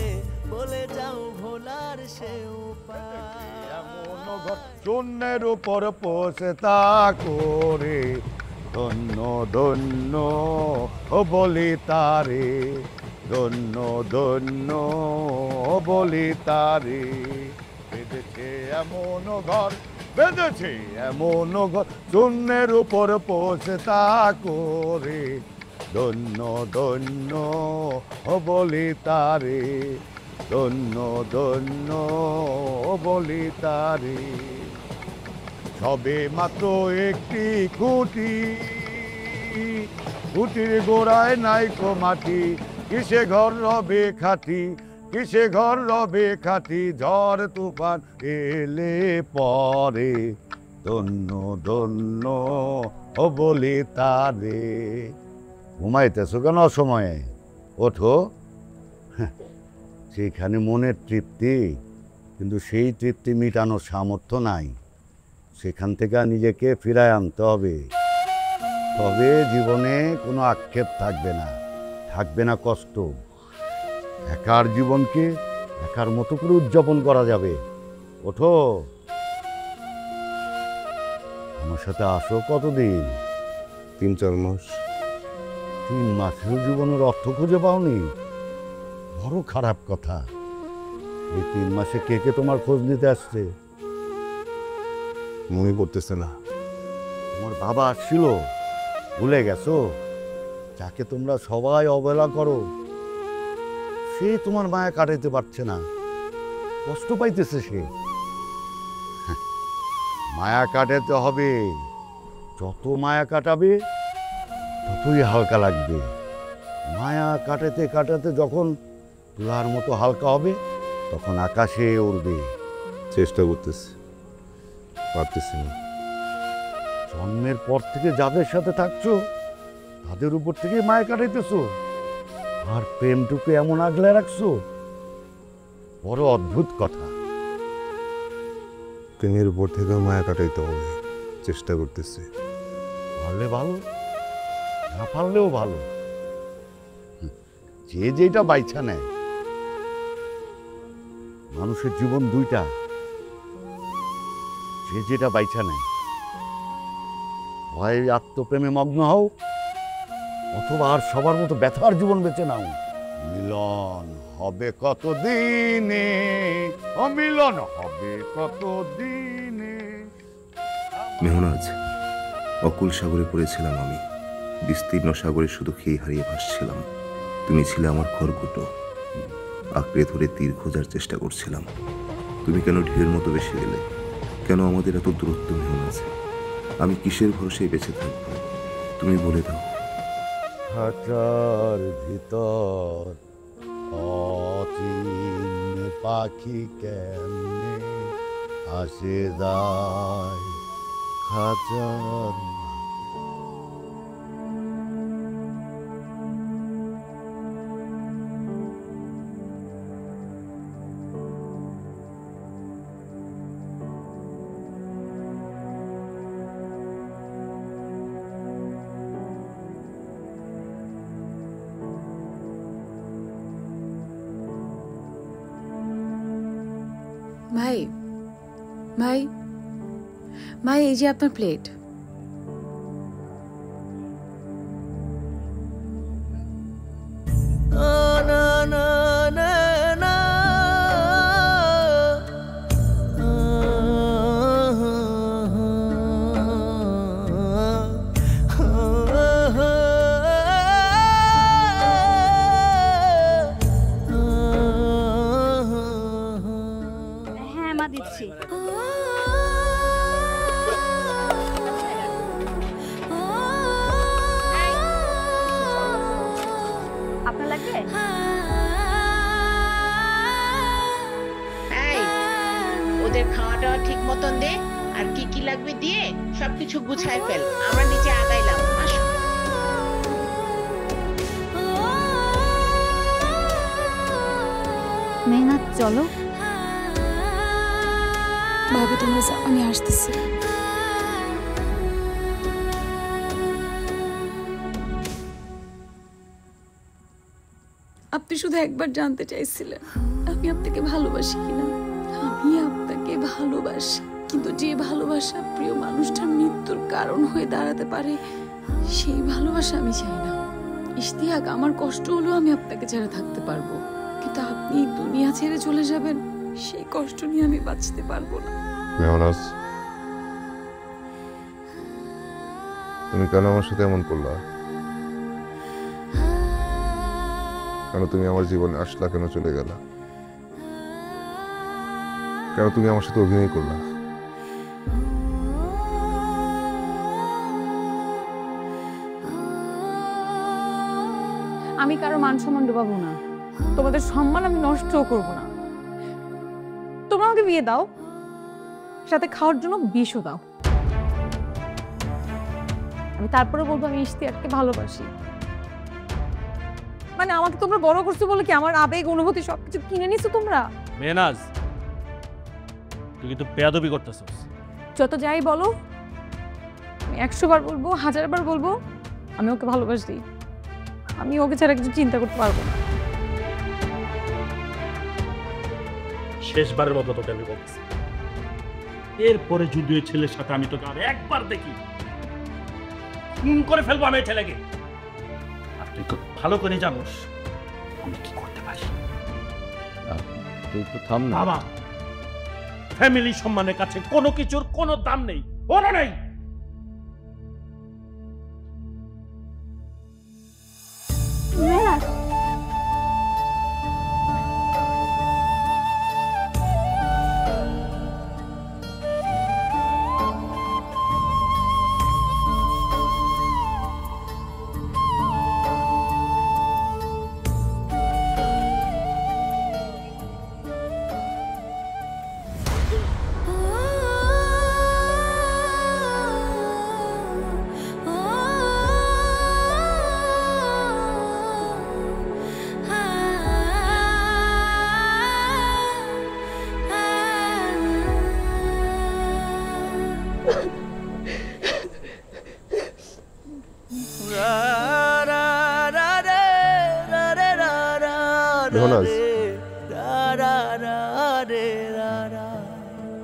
বলে যাও ভোলার সে উপায়। শূন্যের উপর পোষে তা করে, ধন্য ধন্য ও বলি তারে, ধন্য ধন্য ও বলি তারে। বেঁধেছে এমন ঘর, বেঁধেছে এমন ঘর, শূন্যের উপর পোষে তা করে, ধন্য ধন্য ও বলি তারে, ধন্য ধন্য ও বলি তারে। সবে মাত্র একটি খুঁটি, কুটির গোড়ায় নাইকো মাটি, কিসে ঘর রবে খাটি, কিসে ঘর রবে খাটি, ঝড় তুফান এলে পরে ধন্য ধন্য ও বলি তারে। ঘুমাইতেছো কেন অসময়ে? ওঠো। সেইখানে মনের তৃপ্তি, কিন্তু সেই তৃপ্তি মিটানোর সামর্থ্য নাই। সেখান থেকে নিজেকে ফিরায় আনতে হবে, তবে জীবনে কোনো আক্ষেপ থাকবে না, থাকবে না কষ্ট। একার জীবনকে একার মতো করে উদযাপন করা যাবে। ওঠো, আমার সাথে আসো। কতদিন? 3-4 মাস। 3 মাসের জীবনের অর্থ খুঁজে পাওনি? বড় খারাপ কথা। এই 3 মাসে কে কে তোমার খোঁজ নিতে আসছে? মনে পড়তেছে না। তোমার বাবা আসছিল, ভুলে গেছো? যাকে তোমরা সবাই অবহেলা করো, সে তোমার মায়া কাটাইতে পারছে না, কষ্ট পাইতেছে সে। মায়া কাটাতে হবে, যত মায়া কাটাবে ততই হালকা লাগবে। মায়া কাটাতে কাটাতে যখন তুলার মতো হালকা হবে, তখন আকাশে উড়বে। চেষ্টা করতেছি, পারতেছি না। জন্মের পর থেকে যাদের সাথে থাকছো তাদের উপর থেকে মায়া কাটাইতেছো, আর প্রেমটুকু এমন আগলে রাখছো। বড় অদ্ভুত কথা। প্রেমের উপর থেকে মায়া কাটাইতে হবে, চেষ্টা করতেছি। পারলে ভালো, না পারলেও ভালো। যে যেটা বাইছা নেয়। মানুষের জীবন দুইটা, যে যেটা বাইছা নেয়। হয় আত্মপ্রেমে মগ্ন হও, অথবা আর সবার মতো ব্যথার জীবন বেঁচে নাও। মিলন হবে কতদিনে, অমিলন হবে কতদিনে। মেহনাজ, অকুল সাগরে পড়েছিলাম আমি, বিস্তীর্ণ সাগরে শুধু খেয়ে হারিয়ে ভাসছিলাম। তুমি ছিলে আমার খড়কুটো, আঁকড়ে ধরে তীর খোঁজার চেষ্টা করছিলাম। তুমি কেন ঢেউয়ের মতো ভেসে গেলে? কেন আমাদের এত দূরত্ব? মেহনাজ, আমি কিসের ভরসায় বেঁচে থাকবো? তুমি বলে দাও। খাঁচার ভিতর অচিন পাখি কেমনে আসে যায় খাঁচার। ভাই ভাই ভাই, এই যে আপনার প্লেট। হ্যাঁ মা, দিচ্ছি। আপনার লাগবে? এই, ওদের খাওয়া দাওয়া ঠিক মতন দে, আর কি কি লাগবে দিয়ে সবকিছু গুছায় ফেল। আমরা নিচে আগাইলাম, আসো। মেহনাত, চলো। ভাবি তোমরা যাও, আমি আসতেছি। আপনি শুধু একবার জানতে চাইছিলেন আমি আপনাকে ভালোবাসি কিনা। আমি আপনাকে ভালোবাসি, কিন্তু যে ভালোবাসা প্রিয় মানুষটার মৃত্যুর কারণ হয়ে দাঁড়াতে পারে, সেই ভালোবাসা আমি চাই না। ইশতিয়াক, আমার কষ্ট হলেও আমি আপনাকে ছাড়া থাকতে পারবো, কিন্তু আপনি দুনিয়া ছেড়ে চলে যাবেন, সেই কষ্ট নিয়ে আমি বাঁচতে পারবো না। মেহনাজ, তুমি কেন আমার সাথে এমন করলা? কেন তুমি আমার জীবনে আসলা? কেন চলে গেলা? কেন তুমি আমার সাথে অভিনয় করলা? আমি কারো মান সম্মান ডোবাবো না, তোমাদের সম্মান আমি নষ্টও করবো না। তোমরা আমাকে বিয়ে দাও, সাথে খাওয়ার জন্য বিষও দাও, আমি তারপরে বলবো আমি ইশতিয়াককে ভালোবাসি। মানে আমাকে তোমরা বড় করছো বলে কি আমার আবেগ অনুভূতি সবকিছু কিনে নিছো তোমরা? মেহনাজ, তুই কিন্তু বেয়াদবি করতেছস। যত যাই বলো, আমি 100 বার বলবো, 1000 বার বলবো, আমি ওকে ভালোবাসি। আমি ওকে ছাড়া কিছু চিন্তা করতে পারবো না। শেষবারের মতো তোকে আমি বলছি, এরপরে যদি ওই ছেলের সাথে আমি তোকে আর একবার দেখি, খুন করে ফেলবো আমি এই ছেলেকে। আর তুই খুব ভালো করে জানোস আমি কি করতে পারি। তুই একটু থাম না বাবা, ফ্যামিলি সম্মানের কাছে কোনো কিছুর কোনো দাম নেই, বলো নেই। মেহনাজ,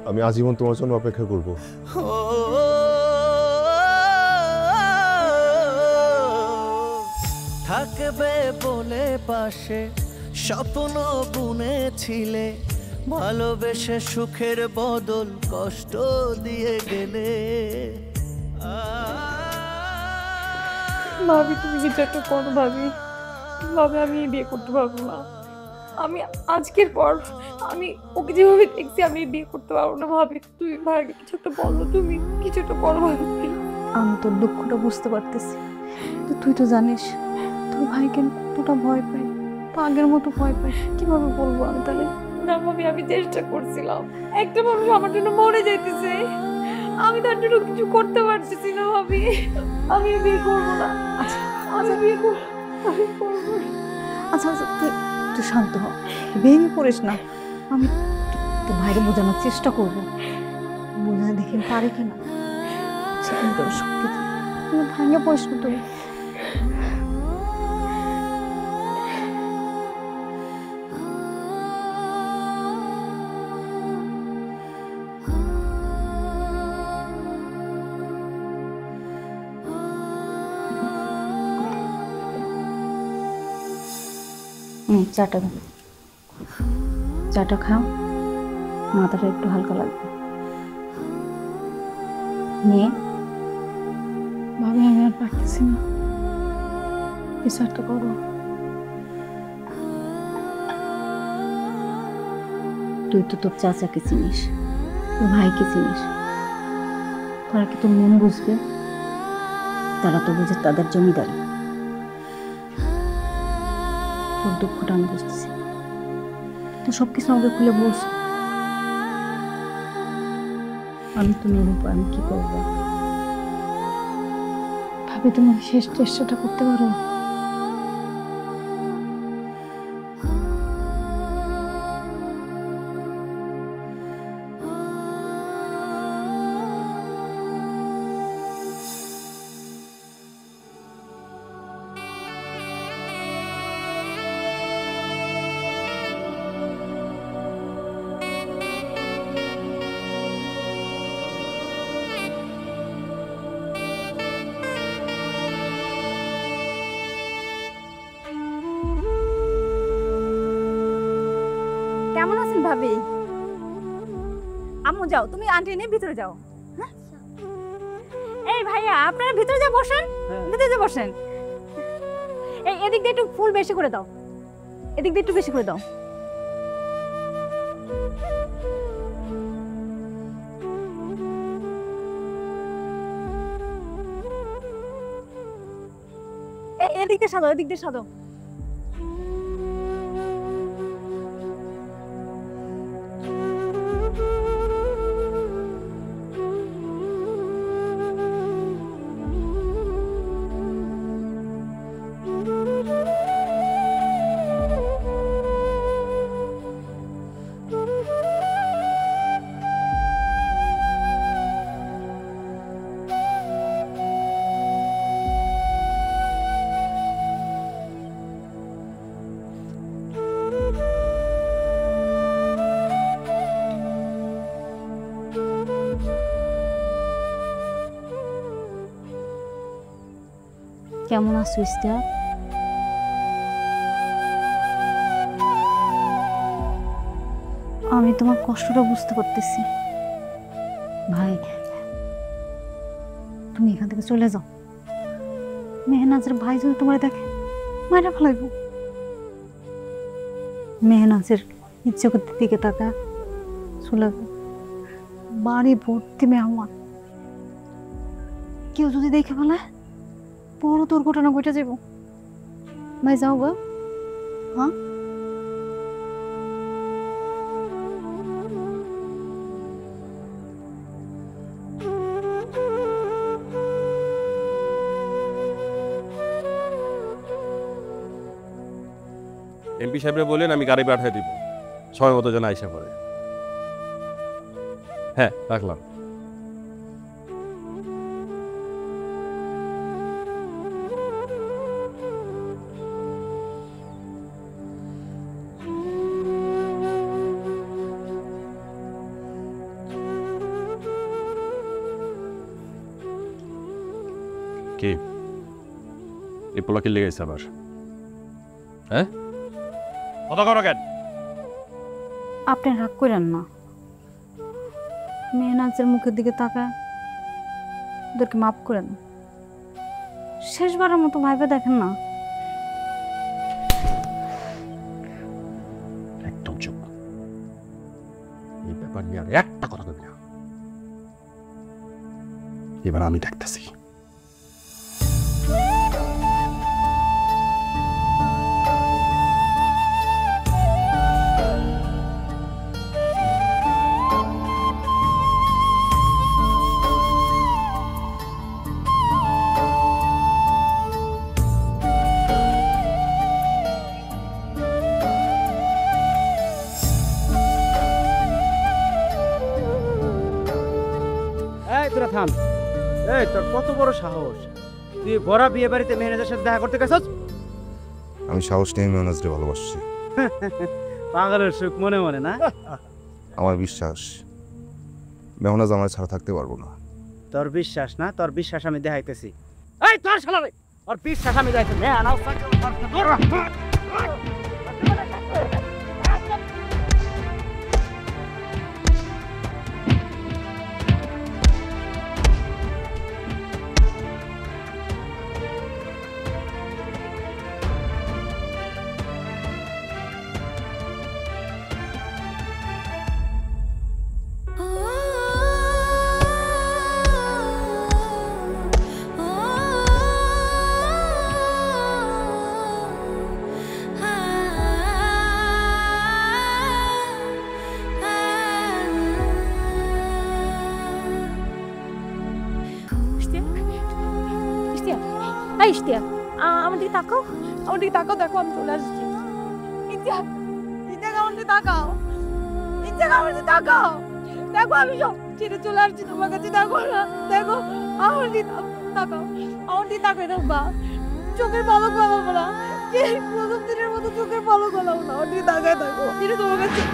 আমি আজীবন তোমার জন্য অপেক্ষা করব। থাকবে বলে পাশে স্বপ্ন বুনেছিলে, ভালোবেসে সুখের বদল কষ্ট দিয়ে গেলে। ভাবি তুমি কিছু একটা করো ভাবি। ভাবি আমি বিয়ে করতে পারবো না। আমি আজকের পর আমি ওকে যেভাবে দেখছি আমি বিয়ে করতে পারবো না। ভাবি তুই ভাইকে কিছু একটা বলো, তুমি কিছু একটা করো ভাবি। আমি তোর দুঃখটা বুঝতে পারতেছি, তো তুই তো জানিস তোর ভাইকে কতটা ভয় পাই, পাগের মতো ভয় পাই। কিভাবে বলবো আমি তাহলে? না ভাবি আমি চেষ্টা করছিলাম, একটা মানুষ আমার জন্য মরে যাইতেছে, আমি তার জন্য কিছু করতে পারতেছি না ভাবি। আমি বিয়ে করবো না। আচ্ছা বিয়ে করবো, আমি করবো। আচ্ছা আচ্ছা তুই শান্ত হ, ভেঙে পড়িস না। আমি তোর ভাইকে বোঝানোর চেষ্টা করবো, বোঝা দেখি পারে কিনা। সেখানে তোর সব কিছু ভাঙে পড়িস না তুই। চাটা দাও, চাটা খাও, মাথাটা একটু হালকা লাগবে। নিয়ে ভাবি আমি আর পারতেছি না, কিছু একটা করো। তুই তো তোর চাচাকে চিনিস, তোর ভাইকে চিনিস, তারা কি তোর মন বুঝবে? তারা তো বুঝে তাদের জমিদারি। তোর দুঃখটা আমি বুঝতেছি, তুই সবকিছু আমাকে খুলে বলছ। আমি তো নিরূপ, আমি কি করবো? ভাবি তুমি শেষ চেষ্টাটা করতে পারো। কেমন আছেন ভাবি? আম্মু যাও, তুমি আন্টি নিয়ে ভিতরে যাও। হ্যাঁ এই ভাইয়া আপনারা ভিতরে যা বসেন, ভিতরে যা বসেন। এই এদিক দিয়ে একটু ফুল বেশি করে দাও, এদিক দিয়ে একটু বেশি করে দাও। এদিক দিয়ে সাজাও, এদিক দিয়ে সাজাও। কেমন আছো ইশতিয়াক? আমি তোমার কষ্টটা বুঝতে পারতেছি ভাই। তুমি এখান থেকে চলে যাও। মেহনাজের ভাই যদি তোমার দেখে মায়েরা ফেলাইব। মেহনাজের ইচ্ছে করতে দিকে তাকা চলে যাও। বাড়ি ভর্তি মেহমান, কেউ যদি দেখে ফেলে বড় দুর্ঘটনা ঘটে যাব। ভাই যাও গো। হ্যাঁ এমপি সাহেবরা বলেন আমি গাড়ি পাঠিয়ে দিব, সময় মতো যেন আইসা পড়ে। হ্যাঁ, রাখলাম। কি এই পোলা কি লেগেছে আবার? হ্যাঁ, কথা করো কেন? আপনি রাগ করেন না। মেহনাজের মুখের দিকে তাকায় ওদেরকে মাফ করেন। শেষবারের মতো ভাইবে দেখেন না। একদম চুপ। এই ব্যাপার নিয়ে আর একটা কথা বলবি না। এবার আমি দেখতেছি। তোরা থাম। এই তোর কত বড় সাহস, তুই বড় বিয়ে বাড়িতে মেহনাজের সাথে দেখা করতে গেছস? আমি সাহস নিয়ে মেহনাজকে ভালোবাসছি। পাগলের সুখ মনে মনে না? আমার বিশ্বাস মেহনাজ আমার ছাড়া থাকতে পারবো না। তোর বিশ্বাস না, তোর বিশ্বাস আমি দেখাইতেছি। এই তোর শালা রে, ওর বিশ্বাস আমি দেখাইতেছি। মেহনাজ ইশতিয়াক, আমার দিকে তাকাও, আমার দিকে তাকাও, দেখো আমি চলে আসছি। ইশতিয়াক, ইশতিয়াক আমার দিকে তাকাও, ইশতিয়াক আমার দিকে তাকাও, দেখো আমি সব ছেড়ে চলে আসছি তোমার কাছে। দেখো না, দেখো আমার দিকে তাকাও, আমার দিকে তাকাই রাখবা। চোখের পলক গলাবো না, যে প্রথম দিনের মতো চোখের পলক গলাবো না। আমার দিকে তাকায় থাকো, এটা তোমার কাছে।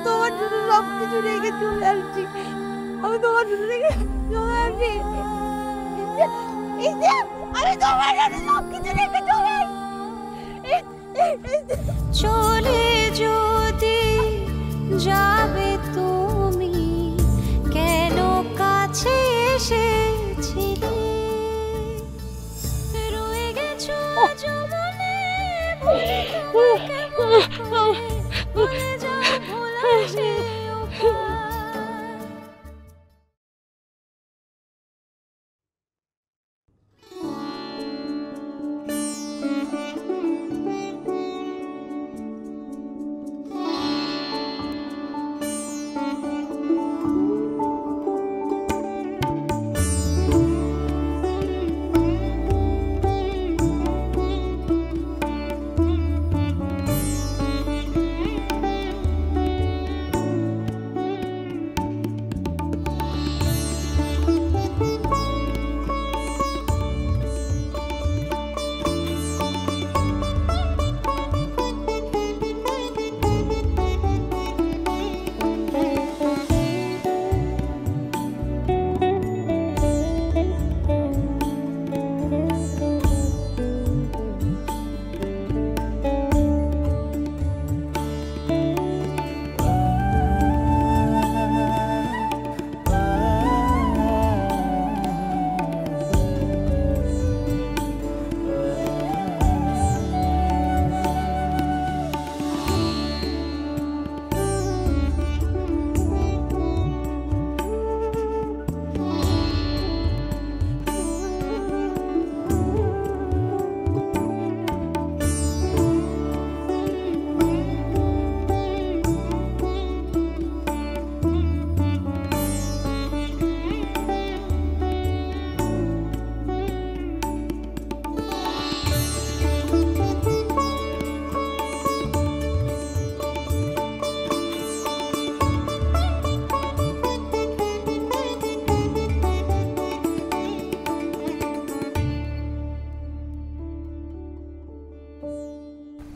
তোমার জন্য সব কিছু রেখে চলে আসছি, আমি তোমার জন্য রেখে চলে আসছি। আমি তোমার জন্য সব কিছু রেখে চলে চলে যদি যাবে তুমি, কেন কাছে এসেছিলে, রয়ে গেছো জমনে ভুলে যাও ভোলা সে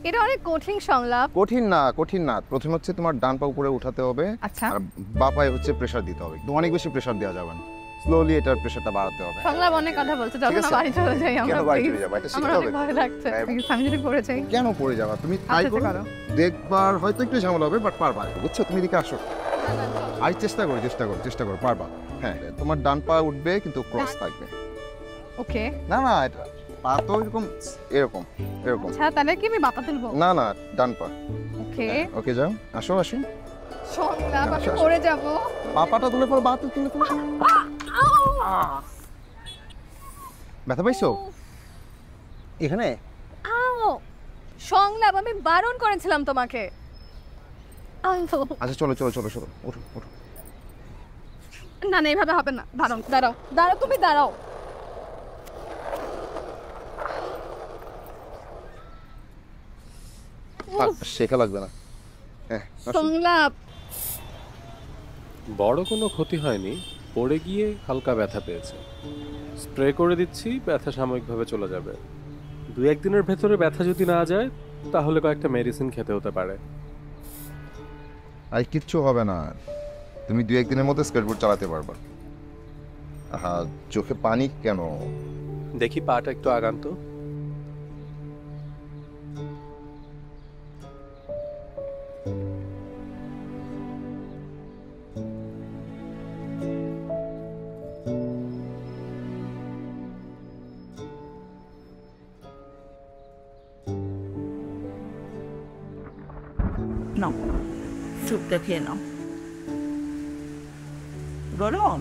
এটা অনেক কঠিন সংলাপ। কঠিন না, প্রথমে হচ্ছে তোমার ডান পা উপরে উঠাতে হবে, আচ্ছা। আর বা পায়ে হচ্ছে প্রেসার দিতে হবে। অনেক বেশি প্রেসার দেওয়া যাবে না, স্লোলি এটার প্রেসারটা বাড়াতে হবে। সংলাপ অনেক কথা বলতে, চলো না বাড়ি চলে যাই আমরা। কেন বাড়ি চলে যাবো? এটা শিখতে হবে। আমার ভয় লাগছে, আমি যদি পড়ে যাই। কেন পড়ে যাবা? তুমি ট্রাই করো, দেখবার হয়তো একটু ঝামেলা হবে, বাট পারবা, বুঝছো? তুমি এদিকে আসো, আর চেষ্টা করো, পারবা। হ্যাঁ, তোমার ডান পা উঠবে কিন্তু ক্রস থাকবে। ওকে। না এটা পা তো এরকম। আচ্ছা, তাহলে কি আমি বাপা তুলবো? না, ডান পা। ওকে, যাও, আসো। সংলাপ, আমি পড়ে যাব। পাপাটা তুলে পড়ো, বা তুলে পড়ো। ব্যথা পাইছো এখানে? সংলাপ, আমি বারণ করেছিলাম তোমাকে। আচ্ছা চলো, ওঠো। না, এইভাবে হবে না। দাঁড়াও, তুমি দাঁড়াও। শেখা লাগবে না। সংলাপ। বড় কোনো ক্ষতি হয়নি, পড়ে গিয়ে হালকা ব্যথা পেয়েছে। স্প্রে করে দিচ্ছি, ব্যথা সাময়িকভাবে চলে যাবে। 2-1 দিনের ভেতরে ব্যথা যদি না যায় তাহলে কয়েকটা মেডিসিন খেতে হতে পারে। আর কিচ্ছু হবে না, তুমি 2-1 দিনের মধ্যে স্কেটবোর্ড চালাতে পারবা। চোখে পানি কেন? দেখি পাটা একটু আগান তো। নাও, স্যুপটা খেয়ে নাও। গরম?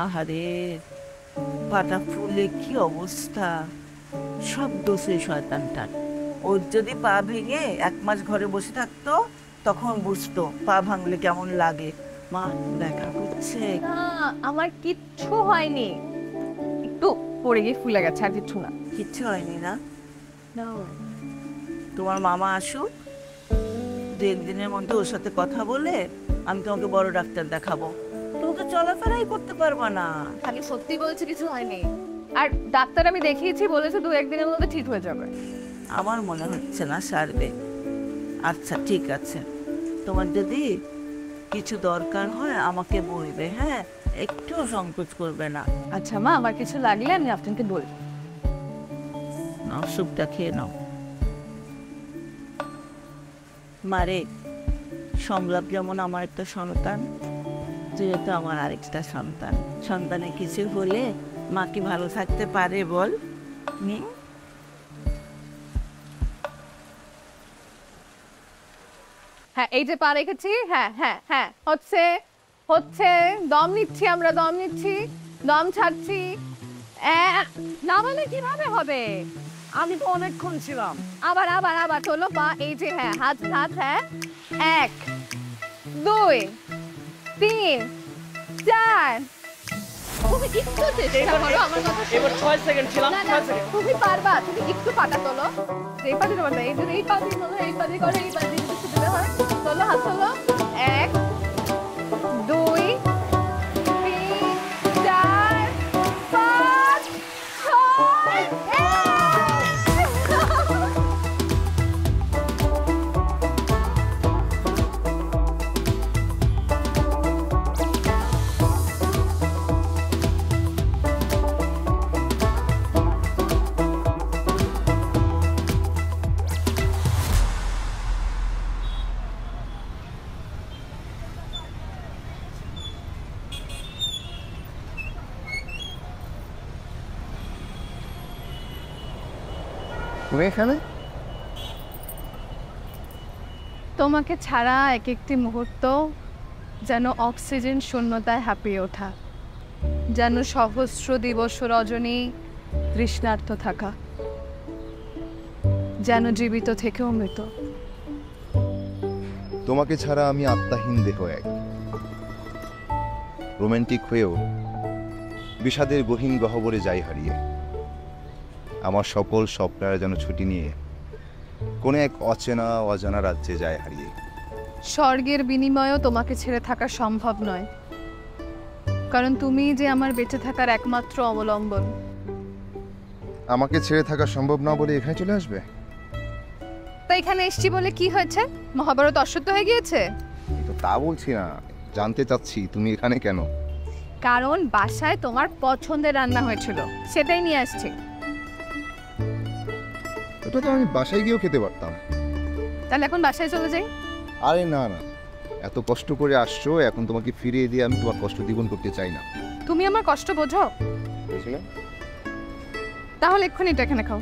আহারে, পাটা ফুলে কি অবস্থা। সব দোষে শয়তানটার। ওর যদি পা ভেঙে 1 মাস ঘরে বসে থাকতো তখন বুঝতো পা ভাঙলে কেমন লাগে। মা দেখা করছে। আমার কিচ্ছু হয়নি, একটু পড়ে গিয়ে ফুলে গেছে, আর কিচ্ছু না। কিচ্ছু হয়নি না? তোমার মামা আসুক, 2-1 দিনের মধ্যে ওর সাথে কথা বলে আমি তোমাকে বড় ডাক্তার দেখাবো। তোমাকে চলাফেরাই করতে পারবা না। খালি সত্যি বলছি, কিছু হয়নি। আর ডাক্তার আমি দেখিয়েছি, বলেছে 2-1 দিনের মধ্যে ঠিক হয়ে যাবে। আমার মনে হচ্ছে না সারবে। আচ্ছা ঠিক আছে, তোমার যদি কিছু দরকার হয় আমাকে বলবে, হ্যাঁ? একটু সংকোচ করবে না। আচ্ছা মা, আমার কিছু লাগলে আমি আপনাকে বলবো। নাও, স্যুপটা খেয়ে নাও। মারে, সংলাপ যেমন আমার একটা সন্তান, তুইও তো আমার আরেকটা সন্তান। সন্তানের কিছু হলে মা কি ভালো থাকতে পারে বল? হ্যাঁ, এই যে পা রেখেছি। হ্যাঁ, হচ্ছে। দম নিচ্ছি, আমরা দম নিচ্ছি, দম ছাড়ছি। না মানে কিভাবে হবে? আমি তো অনেকক্ষণ ছিলাম। আবার চলো পা। এই যে হ্যাঁ, হাত। হ্যাঁ, 1 2 3 4। তুমি একটু চেষ্টা করো আমার কথা। এবার 6 সেকেন্ড ছিলাম। 6 সেকেন্ড। তুমি পারবা, তুমি একটু পাটা তোলো। এই পাটি তোলো, এই যে এই পাটি তোলো, এই পাটি করো, এই পাটি দিতে হয়। তোলো, হাত তোলো। 1 2 3 4 5 6 তুমি এখানে? তোমাকে ছাড়া এক একটি মুহূর্ত যেন অক্সিজেন শূন্যতায় হাঁপিয়ে ওঠা, যেন সহস্র দিবস রজনী তৃষ্ণার্ত থাকা, যেন জীবিত থেকেও মৃত। তোমাকে ছাড়া আমি আত্মাহীন দেহ এক, রোমান্টিক হয়েও বিষাদের গহীন গহ্বরে যাই হারিয়ে। আমার সকল স্বপ্নের যেন ছুটি নিয়ে কোন এক অচেনা অজানা রাজ্যে যায় হারিয়ে। স্বর্গের বিনিময়েও তোমাকে ছেড়ে থাকা সম্ভব নয়, কারণ তুমি যে আমার বেঁচে থাকার একমাত্র অবলম্বন। আমাকে ছেড়ে থাকা সম্ভব না বলে এখানে চলে আসবে? এখানে এসেছি বলে কি হয়েছে? মহাভারত অসত্য হয়ে গিয়েছে? তো তা বলছি না, জানতে চাচ্ছি তুমি এখানে কেন? কারণ বাসায় তোমার পছন্দের রান্না হয়েছিল, সেটাই নিয়ে আসছি। ওটা তো আমি বাসায় গিয়েও খেতে পারতাম। তাহলে এখন বাসায় চলে যাই। আরে না না, এত কষ্ট করে আসছো, এখন তোমাকে ফিরিয়ে দিয়ে আমি তোমার কষ্ট দ্বিগুণ করতে চাই না। তুমি আমার কষ্ট বোঝো? বুঝলে? তাহলে এক্ষুনি এটা এখানে খাও।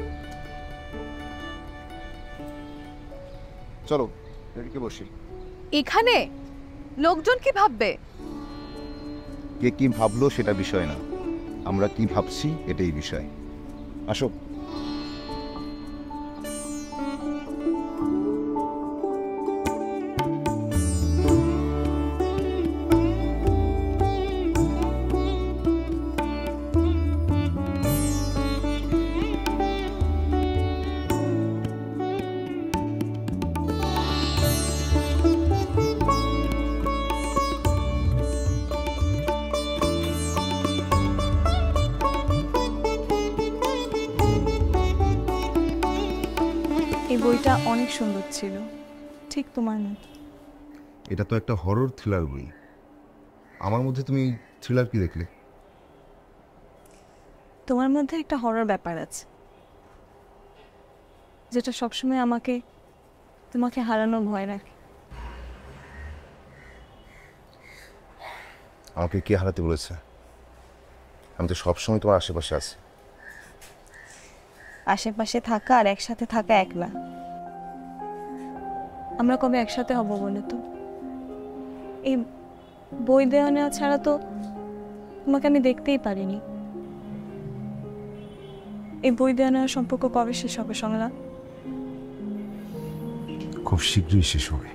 চলো এদিকে বসি। এখানে লোকজন কি ভাববে? কে কি ভাবলো সেটা বিষয় না, আমরা কি ভাবছি এটাই বিষয়। আসো। এই বইটা অনেক সুন্দর ছিল, ঠিক তোমার মতো। এটা তো একটা হরর থ্রিলার বই, আমার মধ্যে তুমি থ্রিলার কি দেখলে? তোমার মধ্যে একটা হরর ব্যাপার আছে, যেটা সবসময় তোমাকে হারানোর ভয় রাখে। আমাকে কে হারাতে বলেছে? আমি তো সবসময় তোমার আশেপাশে আছি। আশেপাশে থাকা আর একসাথে থাকা এক না। আমরা কবে একসাথে হব বলে তো? এই বই দেওয়া নেওয়া ছাড়া তো তোমাকে আমি দেখতেই পারিনি। এই বই দেওয়া নেওয়ার সম্পর্ক কবে শেষ হবে সংলা? খুব শীঘ্রই শেষ হবে।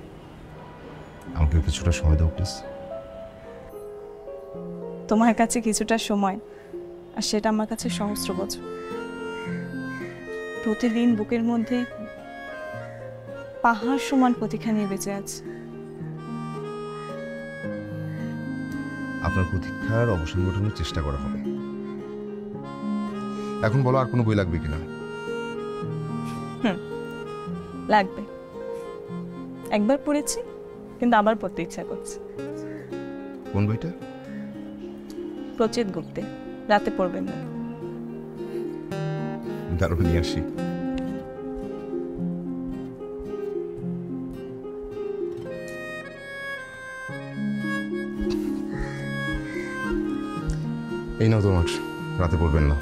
আমাকে কিছুটা সময় দাও প্লিজ। তোমার কাছে কিছুটা সময়, আর সেটা আমার কাছে সহস্র বছর। প্রতিদিন বুকের মধ্যে পাহাড় সমান প্রতীক্ষা নিয়ে বেঁচে আছে। আপনার প্রতীক্ষার অবসান ঘটানোর চেষ্টা করা হবে। এখন বলো, আর কোনো বই লাগবে কিনা? লাগবে। একবার পড়েছি, কিন্তু আবার পড়তে ইচ্ছা করছে। কোন বইটা? প্রচিত গুপ্তে, রাতে পড়বেন না। দাঁড়ো নিয়ে আসি। এই নাও তোমার, রাতে পড়বেন না।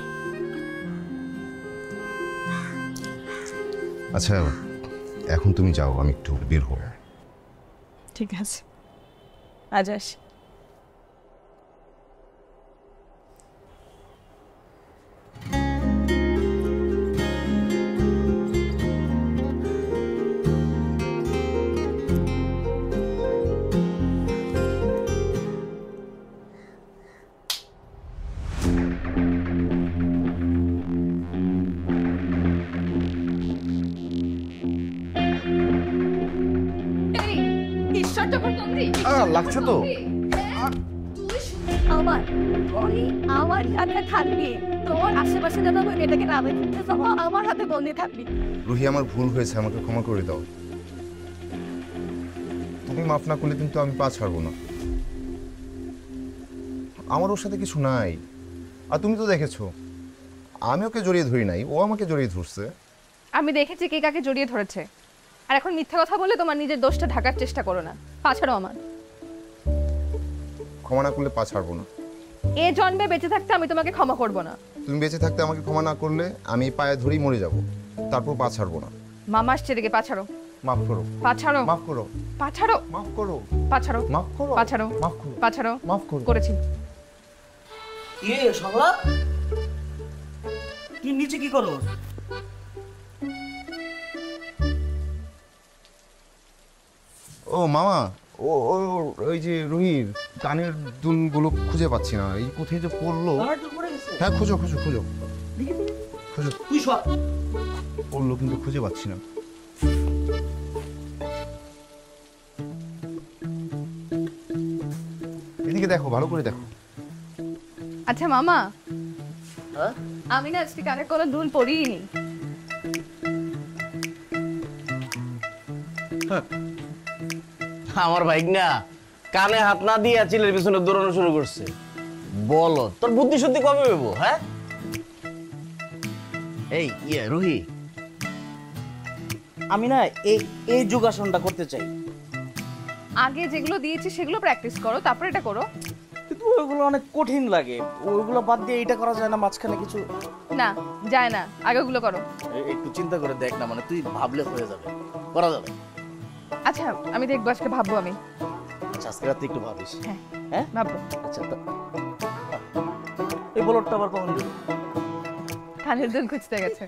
আচ্ছা এখন তুমি যাও, আমি একটু বের হব। ঠিক আছে, আজ আসি। লাগছে তো আমার আমার হাতে থাকবি, তোর আশেপাশে যত এটাকে রাবে আমার হাতে বন্দি থাকবি। রুহি, আমার ভুল হয়েছে, আমাকে ক্ষমা করে দাও। তুমি মাফ না করলে কিন্তু আমি পা ছাড়বো না। আমার ওর সাথে কিছু নাই, আর তুমি তো দেখেছো আমি ওকে জড়িয়ে ধরি নাই, ও আমাকে জড়িয়ে ধরছে। আমি দেখেছি কে কাকে জড়িয়ে ধরেছে, আর এখন মিথ্যা কথা বলে তোমার নিজের দোষটা ঢাকার চেষ্টা করো না। পা ছাড়ো আমার। ক্ষমা না করলে পা ছাড়বো না। এ জন্মে বেঁচে থাকতে আমি তোমাকে ক্ষমা করব না। তুমি বেঁচে থাকতে আমাকে ক্ষমা না করলে আমি পায়ে ধরেই মরে যাব, তারপর পা ছাড়বো না। মামা আসছে দেখে পা ছাড়ো। মাফ করো। পা ছাড়ো। মাফ করো। পা ছাড়ো। মাফ করো। পা ছাড়ো। মাফ করো। পা ছাড়ো। মাফ করো। পা ছাড়ো। মাফ করো। করেছি। সংলা তুই নিচে কি করো? ও মামা, ওই যে রুহির কানের দুলগুলো খুঁজে পাচ্ছি না, এই কোথায় যে পড়লো। হ্যাঁ খোঁজো খোঁজো খোঁজো খোঁজো। তুই সব পড়লো কিন্তু খুঁজে পাচ্ছি না। এদিকে দেখো, ভালো করে দেখো। আচ্ছা মামা, আমি না আজকে কানে কোনো দুল পরিনি। আমার ভাইক না কানে হাত না দিয়ে চিলের পিছনে দৌড়ানো শুরু করছে। বলো তোর বুদ্ধি শুদ্ধি কবে হইব? হ্যাঁ এই রুহি, আমি না এই যোগাসনটা করতে চাই। আগে যেগুলো দিয়েছি সেগুলো প্র্যাকটিস করো, তারপর এটা করো। কিন্তু ওইগুলো অনেক কঠিন লাগে, ওইগুলো বাদ দিয়ে এটা করা যায় না মাঝখানে কিছু? না যায় না, আগে ওগুলো করো। একটু চিন্তা করে দেখ না, মানে তুই ভাবলে হয়ে যাবে, করা যাবে। আচ্ছা আমি দেখবো, আজকে ভাববো আমি। আচ্ছা আজকে রাতে একটু ভাবিস। হ্যাঁ হ্যাঁ ভাববো। আচ্ছা এই বলরটা আবার কখন দিবি? কানের দুল খুঁজতে গেছে।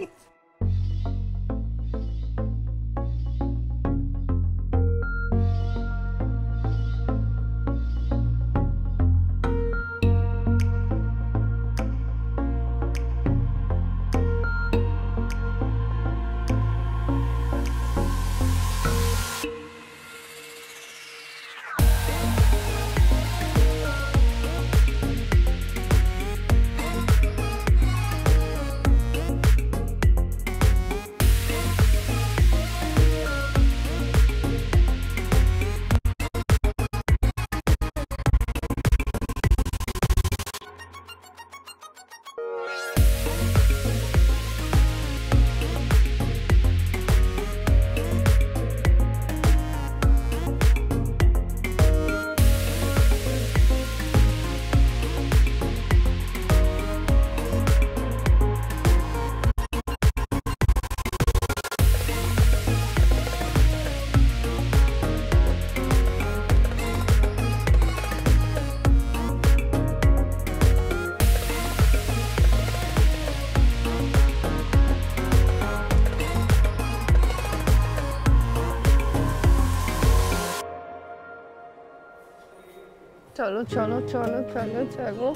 চলো চলো চলো চলো চলো।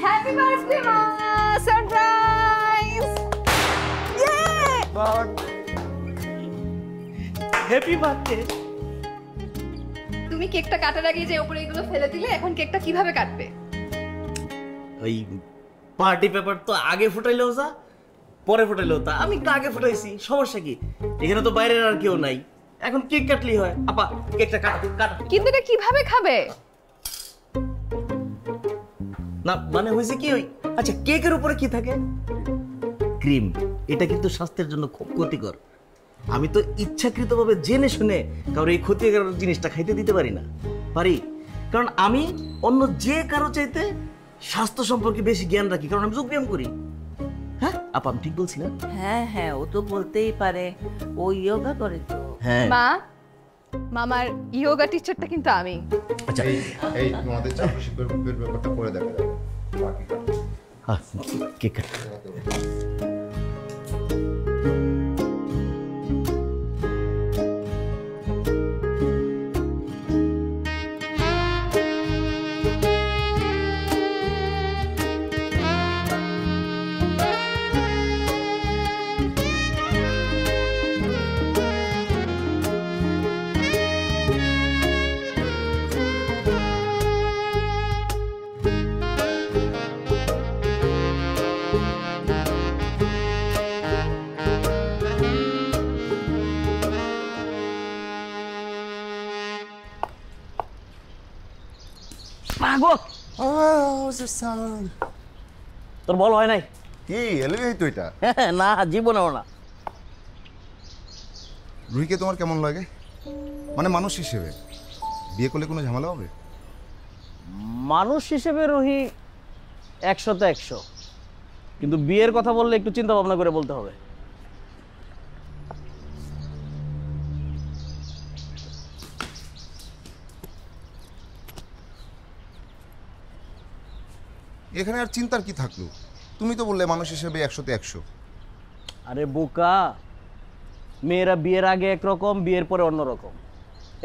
হ্যাপি বার্থডে মা, সারপ্রাইজ! Happy birthday. তুমি কেকটা কাটার আগে যে উপরে এগুলো ফেলে দিলে, এখন কেকটা কিভাবে কাটবে? ওই পার্টি পেপার তো আগে ফুটাইলেও যা, পরে ফুটাইলেও তা। আমি একটু আগে ফুটাইছি, সমস্যা কি? এখানে তো বাইরের আর কেউ নাই, এখন কেক কাটলেই হয়। আপা কেকটা কাট। কিন্তু এটা কিভাবে খাবে? না মানে হয়েছে কি, ওই আচ্ছা কেকের উপরে কি থাকে? ক্রিম। এটা কিন্তু স্বাস্থ্যের জন্য খুব ক্ষতিকর। আমি তো ইচ্ছাকৃতভাবে জেনে শুনে কারণ এই ক্ষতিকর জিনিসটা খাইতে দিতে পারি না। পারি কারণ আমি অন্য যে কারো চাইতে স্বাস্থ্য সম্পর্কে বেশি জ্ঞান রাখি, কারণ আমি যোগব্যায়াম করি। হ্যাঁ আপা আমি ঠিক বলছি না? হ্যাঁ হ্যাঁ, ও তো বলতেই পারে, ও যোগা করে তো। হ্যাঁ মা, মামার ইয়োগা টিচারটা কিন্তু আমি। আচ্ছা এই তোমাদের চাকরির ব্যাপারটা করে দেখা যাবে। Cake cut. তোর বল হয় নাই? কি এলি তো এটা? না জীবনেও না। রুহিকে তোমার কেমন লাগে, মানে মানুষ হিসেবে? বিয়ে করলে কোনো ঝামেলা হবে? মানুষ হিসেবে রুহি 100তে 100, কিন্তু বিয়ের কথা বললে একটু চিন্তা ভাবনা করে বলতে হবে। এখানে আর চিন্তার কি থাকলো? তুমি তো বললে মানুষ হিসেবে 100তে 100। আরে বোকা, মেয়েরা বিয়ের আগে একরকম, বিয়ের পরে অন্যরকম।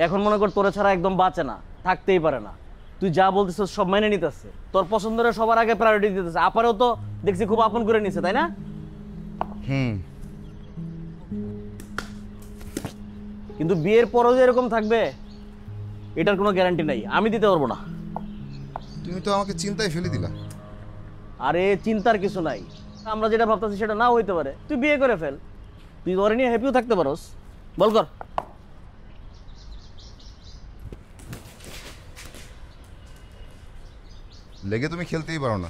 এখন মনে কর তোরা ছাড়া একদম বাঁচে না, থাকতেই পারে না। তুই যা বলতেছ সব মেনে নিতেছে, তোর পছন্দের সবার আগে প্রায়োরিটি দিতেছে। আপারও তো দেখছি খুব আপন করে নিছে, তাই না? কিন্তু বিয়ের পরও যে এরকম থাকবে এটার কোনো গ্যারান্টি নাই, আমি দিতে পারবো না। তুমি তো আমাকে চিন্তায় ফেলে দিলা। আরে চিন্তার কিছু নাই, আমরা যেটা ভাবতেছি সেটা নাও হইতে পারে, তুই বিয়ে করে ফেল, তুই ওরে নিয়ে হ্যাপিও থাকতে পারোস। বল কর। লেগে তুমি খেলতেই পারো না।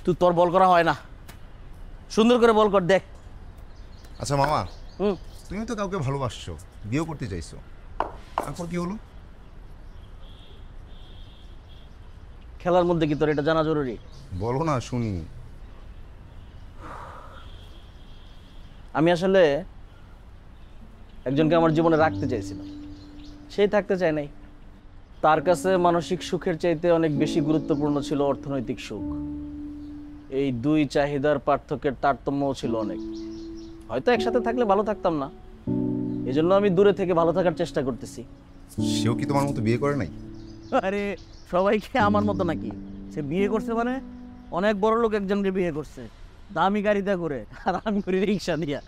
তুই তোর বল করা হয় না, সুন্দর করে বল কর দেখ। আচ্ছা মামা, তুমি তো কাউকে ভালোবাসছো, বিয়ে করতে চাইছো, তারপর কি হলো? খেলার মধ্যে কি তোর এটা জানা জরুরি? বলো না শুনি। আমি আসলে একজনকে আমার জীবনে রাখতে চাইছিলাম, সেই থাকতে চায় নাই। তার কাছে মানসিক সুখের চাইতে অনেক বেশি গুরুত্বপূর্ণ ছিল অর্থনৈতিক সুখ। এই দুই চাহিদার পার্থক্যের তারতম্যও ছিল অনেক। হয়তো একসাথে থাকলে ভালো থাকতাম না, এজন্য আমি দূরে থেকে ভালো থাকার চেষ্টা করতেছি। সেও কি তোমার মতো বিয়ে করে নাই? আরে সবাইকে আমার মতো নাকি? সে বিয়ে করছে মানে অনেক বড় লোক একজনকে বিয়ে করছে, দামি গাড়িতে করে, আর আমি করি রিক্সা দিয়া।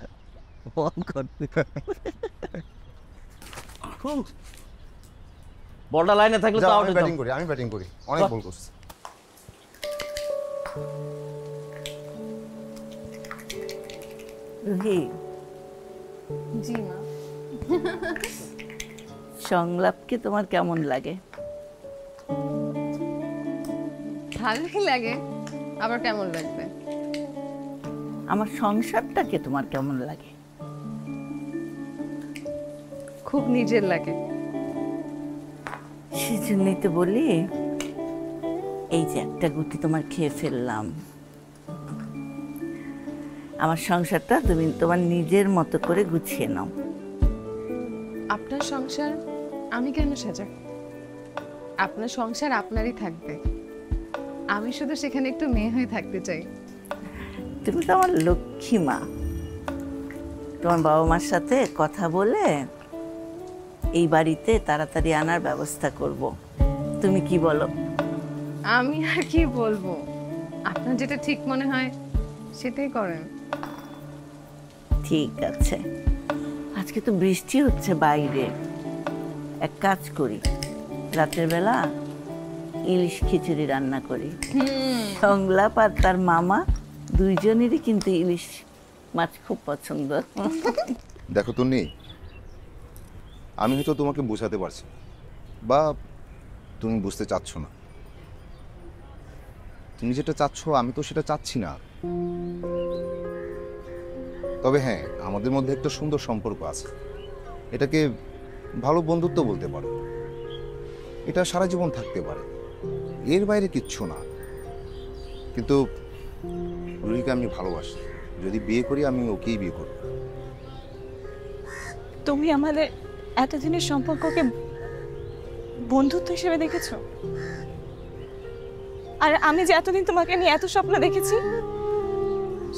বলটা লাইনে থাকলে তো আমি ব্যাটিং করি, অনেক বল করছি। রুহি, জি মা। সংলাপকে তোমার কেমন লাগে? ভালোই লাগে, আবার কেমন লাগবে? আমার সংসারটাকে তোমার কেমন লাগে? খুব নিজের লাগে। সেজন্যই তো বলি, এই যে একটা গুটি তোমার খেয়ে ফেললাম, আমার সংসারটা তুমি তোমার নিজের মতো করে গুছিয়ে নাও। আপনার সংসার আমি কেন সাজাব? আপনার সংসার আপনারই থাকবে, আমি শুধু সেখানে একটু মেয়ে হয়ে থাকতে চাই। তুমি তো আমার লক্ষ্মী মা। তোমার বাবা মার সাথে কথা বলে এই বাড়িতে তাড়াতাড়ি আনার ব্যবস্থা করব। তুমি কি বলো? আমি আর কি বলবো, আপনার যেটা ঠিক মনে হয় সেটাই করেন। ঠিক আছে, আজকে তো বৃষ্টি হচ্ছে বাইরে, এক কাজ করি, রাতের বেলা ইলিশ খিচুড়ি রান্না করি। সংলাপ আর তার মামা দুইজনেরই কিন্তু ইলিশ মাছ খুব পছন্দ। দেখো তন্নি, আমি হয়তো তোমাকে বোঝাতে পারছি বা তুমি বুঝতে চাচ্ছ না। তুমি যেটা চাচ্ছ আমি তো সেটা চাচ্ছি না। তবে হ্যাঁ, আমাদের মধ্যে একটা সুন্দর সম্পর্ক আছে, এটাকে ভালো বন্ধুত্ব বলতে পারো। এটা সারা জীবন থাকতে পারে, এর বাইরে কিচ্ছু না। কিন্তু রুহিকে আমি ভালোবাসি, যদি বিয়ে করি আমি ওকেই বিয়ে করব। তুমি আমাদের এতদিনের সম্পর্ককে বন্ধুত্ব হিসেবে দেখেছো, আর আমি যে এতদিন তোমাকে নিয়ে এত স্বপ্ন দেখেছি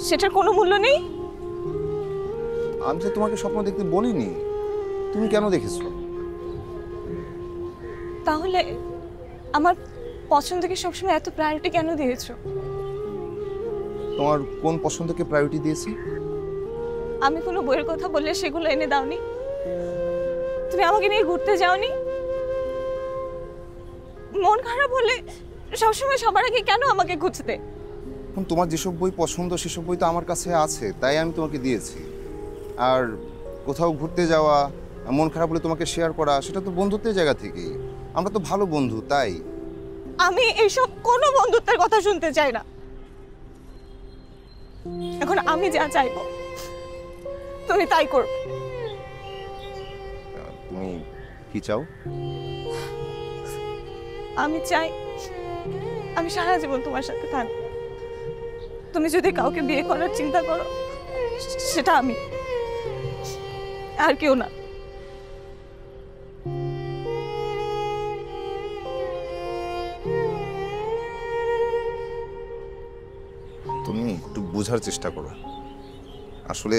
সেটার কোনো মূল্য নেই। আমি তো তোমাকে স্বপ্ন দেখতে বলিনি, তুমি কেন দেখেছো? তাহলে আমার পছন্দকে সবসময় এত প্রায়োরিটি কেন দিয়েছো? তোমার কোন পছন্দকে প্রায়োরিটি দিয়েছি? আমি কোনো বইয়ের কথা বললে সেগুলো এনে দাওনি, তুমি আমাকে নিয়ে ঘুরতে যাওনি, মন খারাপ হলে সবসময় সবার আগে কেন আমাকে খুঁজতে? তোমার যেসব বই পছন্দ সেসব বই তো আমার কাছে আছে, তাই আমি তোমাকে দিয়েছি। আর কোথাও ঘুরতে যাওয়া, মন খারাপ হলে তোমাকে শেয়ার করা, সেটা তো বন্ধুত্বের জায়গা থেকেই। আমরা তো ভালো বন্ধু, তাই। আমি এইসব কোনো বন্ধুত্বের কথা শুনতে চাই না। এখন আমি যা চাইবো তুমি তাই করবে। তুমি কি চাও? আমি চাই আমি সারা জীবন তোমার সাথে থাকবো। তুমি যদি কাউকে বিয়ে করার চিন্তা করো, সেটা আমি, আর কেউ না। তুমি একটু বোঝার চেষ্টা করো, আসলে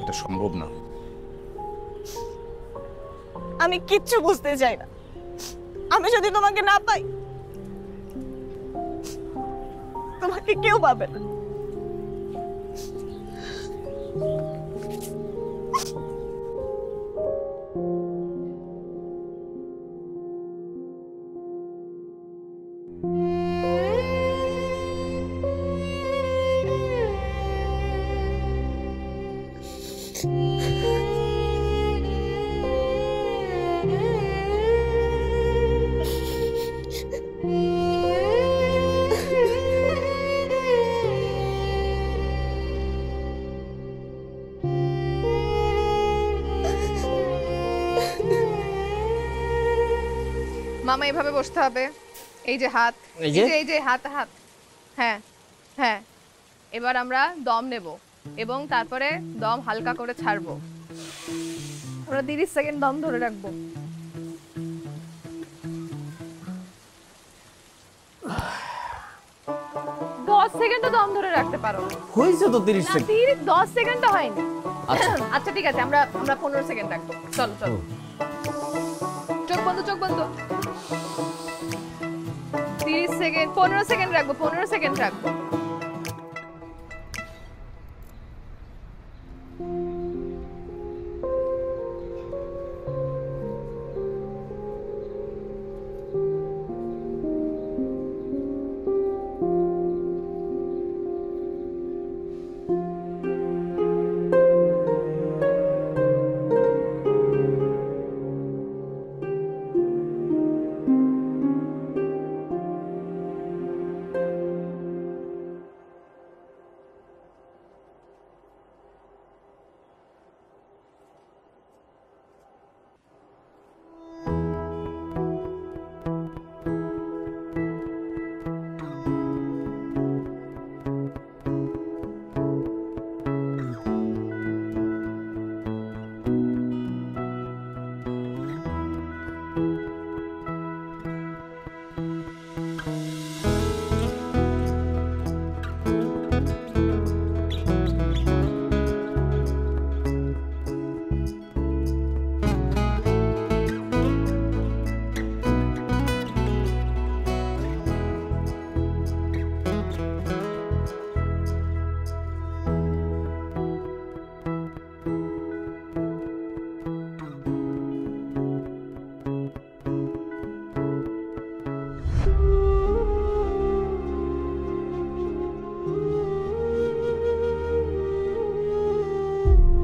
এটা সম্ভব না। আমি কিচ্ছু বুঝতে চাই না। আমি যদি তোমাকে না পাই, তোমাকে কেউ পাবে না। মামা এভাবে বসতে হবে, এই যে হাত, এই যে হাত হাত, হ্যাঁ হ্যাঁ। এবার আমরা দম নেব এবং তারপরে দম হালকা করে ছাড়বো। আমরা 30 সেকেন্ড দম ধরে রাখবো। সেকেন্ড দম ধরে রাখতে পারো। হয়েছে তো 30 সেকেন্ড। 10 সেকেন্ড তো হয়নি। আচ্ছা আচ্ছা ঠিক আছে, আমরা 15 সেকেন্ড রাখবো। চলো চলো, চোখ বন্ধ, চোখ বন্ধ। 30 সেকেন্ড, 15 সেকেন্ড রাখবো, 15 সেকেন্ড রাখবো।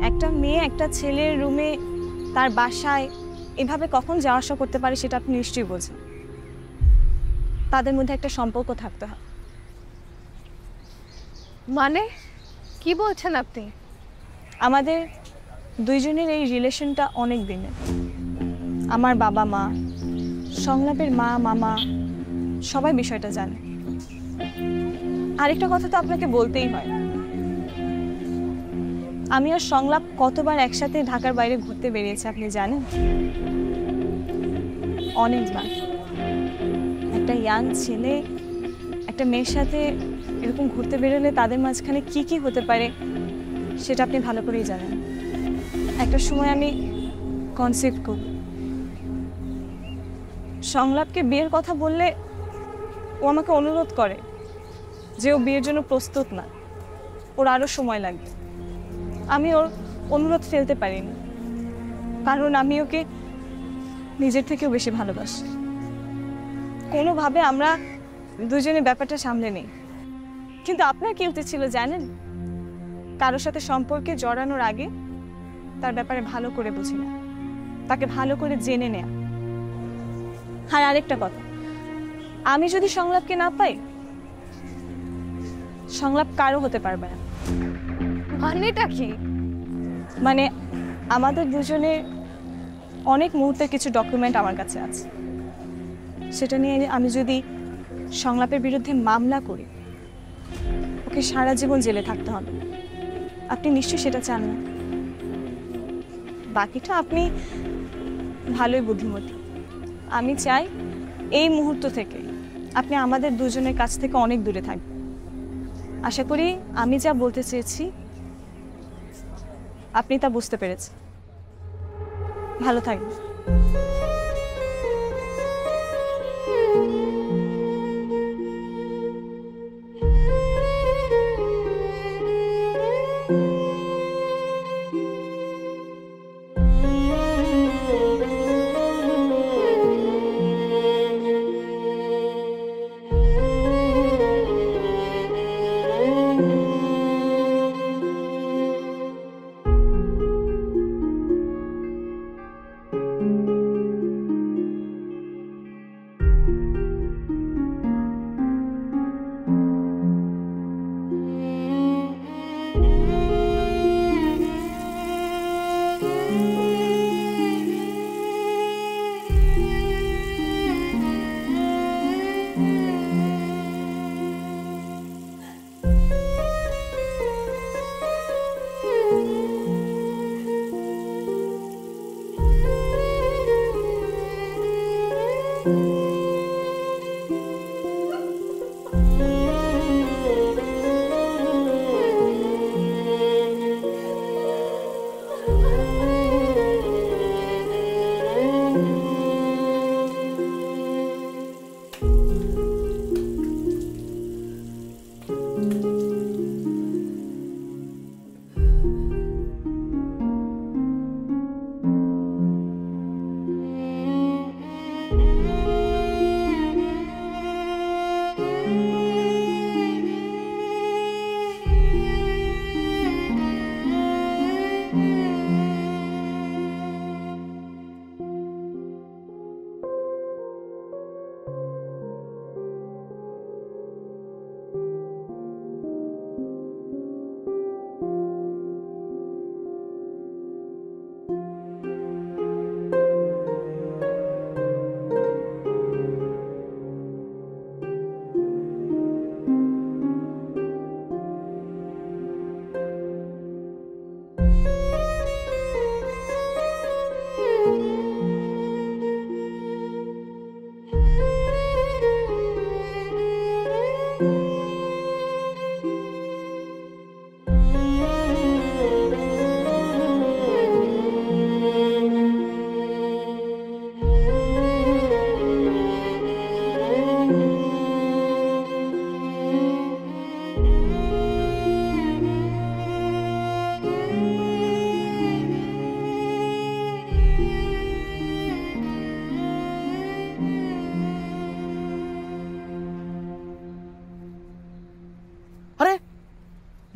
একটা মেয়ে একটা ছেলের রুমে তার বাসায় এভাবে কখন যাওয়া আসা করতে পারে সেটা আপনি নিশ্চয়ই বোঝেন। তাদের মধ্যে একটা সম্পর্ক থাকতে হয়। মানে কি বলছেন আপনি? আমাদের দুইজনের এই রিলেশনটা অনেক দিনের। আমার বাবা মা, সংলাপের মা মামা সবাই বিষয়টা জানে। আরেকটা কথা তো আপনাকে বলতেই হয়, আমি আর সংলাপ কতবার একসাথে ঢাকার বাইরে ঘুরতে বেরিয়েছি আপনি জানেন? অনেকবার। একটা ইয়াং ছেলে একটা মেয়ের সাথে এরকম ঘুরতে বেরোলে তাদের মাঝখানে কি কি হতে পারে সেটা আপনি ভালো করেই জানেন। একটা সময় আমি কনসিভ করি। সংলাপকে বিয়ের কথা বললে ও আমাকে অনুরোধ করে যে ও বিয়ের জন্য প্রস্তুত না, ওর আরও সময় লাগবে। আমি ওর অনুরোধ ফেলতে পারিনি, কারণ আমি ওকে নিজের থেকেও বেশি ভালোবাসি। কোনোভাবে আমরা দুজনে ব্যাপারটা সামলে নেই। কিন্তু আপনার কি উচিত ছিল জানেন? কারোর সাথে সম্পর্কে জড়ানোর আগে তার ব্যাপারে ভালো করে বুঝে নেয়া, তাকে ভালো করে জেনে নেয়া। আর আরেকটা কথা, আমি যদি সংলাপকে না পাই, সংলাপ কারো হতে পারবে না। মানেটা কি? মানে আমাদের দুজনের অনেক মুহূর্তের কিছু ডকুমেন্ট আমার কাছে আছে। সেটা নিয়ে আমি যদি সংলাপের বিরুদ্ধে মামলা করি, ওকে সারা জীবন জেলে থাকতে হবে। আপনি নিশ্চয়ই সেটা চান না। বাকিটা আপনি ভালোই বুদ্ধিমতী। আমি চাই এই মুহূর্ত থেকে আপনি আমাদের দুজনের কাছ থেকে অনেক দূরে থাকবেন। আশা করি আমি যা বলতে চেয়েছি আপনি তা বুঝতে পেরেছেন। ভালো থাকবেন। আরে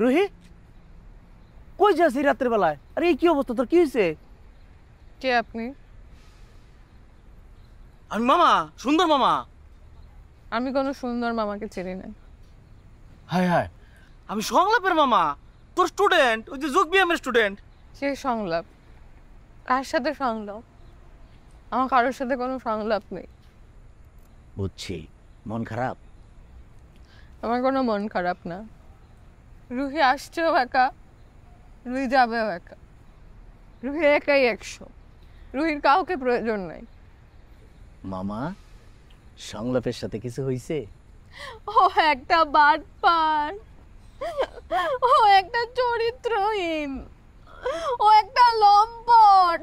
রুহি, কই যাস এই রাতের বেলায়? আরে এই কি অবস্থা তোর, কি হয়েছে? কে আপনি? আমি মামা, সুন্দর মামা। আমি কোনো সুন্দর মামাকে চিনি না। হায় হায়, আমি সংলাপের মামা, তোর স্টুডেন্ট, ওই যে যোগ ব্যায়ামের স্টুডেন্ট। সে সংলাপ? কার সাথে সংলাপ? আমার কারোর সাথে কোনো সংলাপ নেই। বুঝছি, মন খারাপ? আমার কোনো মন খারাপ না। রুহি আসছেও একা, রুহি যাবেও একা। রুহি একাই 100, রুহির কাউকে প্রয়োজন নাই। মামা, সংলাপের সাথে কিছু হয়েছে? ও একটা বাটপার, ও একটা চরিত্রহীন, ও একটা লম্পট।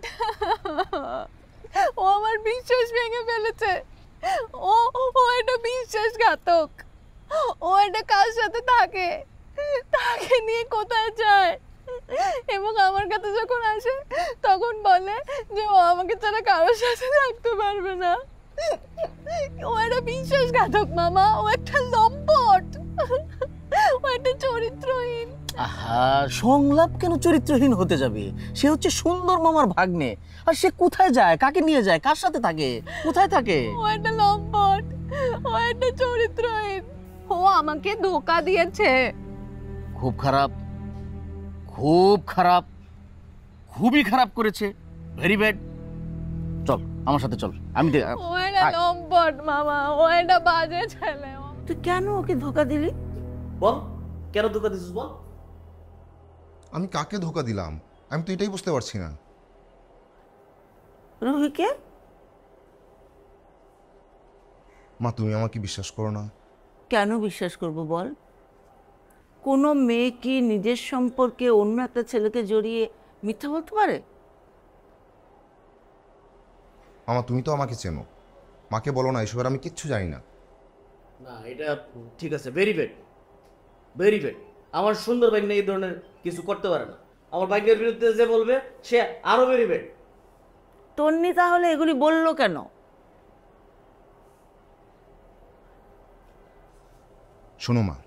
ও আমার বিশ্বাস ভেঙে ফেলেছে। ও ও একটা বিশ্বাসঘাতক। ও একটা কার সাথে থাকে, তাকে নিয়ে কোথায় যায়, এবং আমার কাছে যখন আসে তখন বলে যে ও আমাকে ছাড়া কারোর সাথে থাকতে পারবে না। ও একটা বিশ্বাসঘাতক মামা, ও একটা লম্পট, ও একটা চরিত্রহীন। আহা, সংলাপ কেন চরিত্রহীন হতে যাবে? সে হচ্ছে সুন্দর মামার ভাগ্নে। আর সে কোথায় যায়, কাকে নিয়ে যায়, কার সাথে থাকে, কোথায় থাকে? ও একটা লম্পট, ও একটা চরিত্রহীন, ও আমাকে ধোঁকা দিয়েছে। খুব খারাপ, খুব খারাপ, খুবই খারাপ করেছে। Very bad. চল আমার সাথে চল, আমি ও একটা লম্পট মামা, ও একটা বাজে ছেলে। তুই কেন ওকে ধোকা দিলি? বল, কেন ধোকা দিছিস বল। আমি কাকে ধোকা দিলাম আমি তো এটাই বুঝতে পারছি না। রুহিকে? মা, তুমি আমাকে বিশ্বাস করো না? কেন বিশ্বাস করব বল? কোনো মেয়ে কি নিজের সম্পর্কে অন্য একটা ছেলেকে জড়িয়ে মিথ্যা বলতে পারে? মামা, তুমি তো আমাকে চেনো, মাকে বলো না এসবের আমি কিচ্ছু জানি না। না, এটা ঠিক আছে, ভেরি ব্যাড, ভেরি ব্যাড। আমার সুন্দর ভাগ্নে এই ধরনের কিছু করতে পারে না। আমার ভাগ্নের বিরুদ্ধে যে বলবে সে আরো ভেরি ব্যাড। তন্নি তাহলে এগুলি বললো কেন? শোনো মা,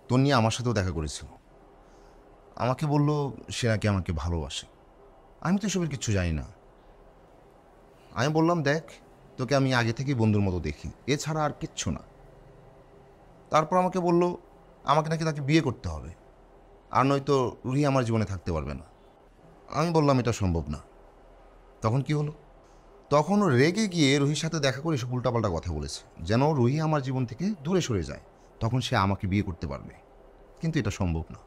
তন্নি আমার সাথেও দেখা করেছিল, আমাকে বলল সে নাকি আমাকে ভালোবাসে। আমি তো এসবের কিচ্ছু জানি না। আমি বললাম দেখ, তোকে আমি আগে থেকেই বন্ধুর মতো দেখি, এছাড়া আর কিচ্ছু না। তারপর আমাকে বলল আমাকে নাকি তাকে বিয়ে করতে হবে, আর নয়তো রুহি আমার জীবনে থাকতে পারবে না। আমি বললাম এটা সম্ভব না। তখন কি হলো, তখন রেগে গিয়ে রুহির সাথে দেখা করে এসব উল্টাপাল্টা কথা বলেছে, যেন রুহি আমার জীবন থেকে দূরে সরে যায়, তখন সে আমাকে বিয়ে করতে পারবে। কিন্তু এটা সম্ভব না।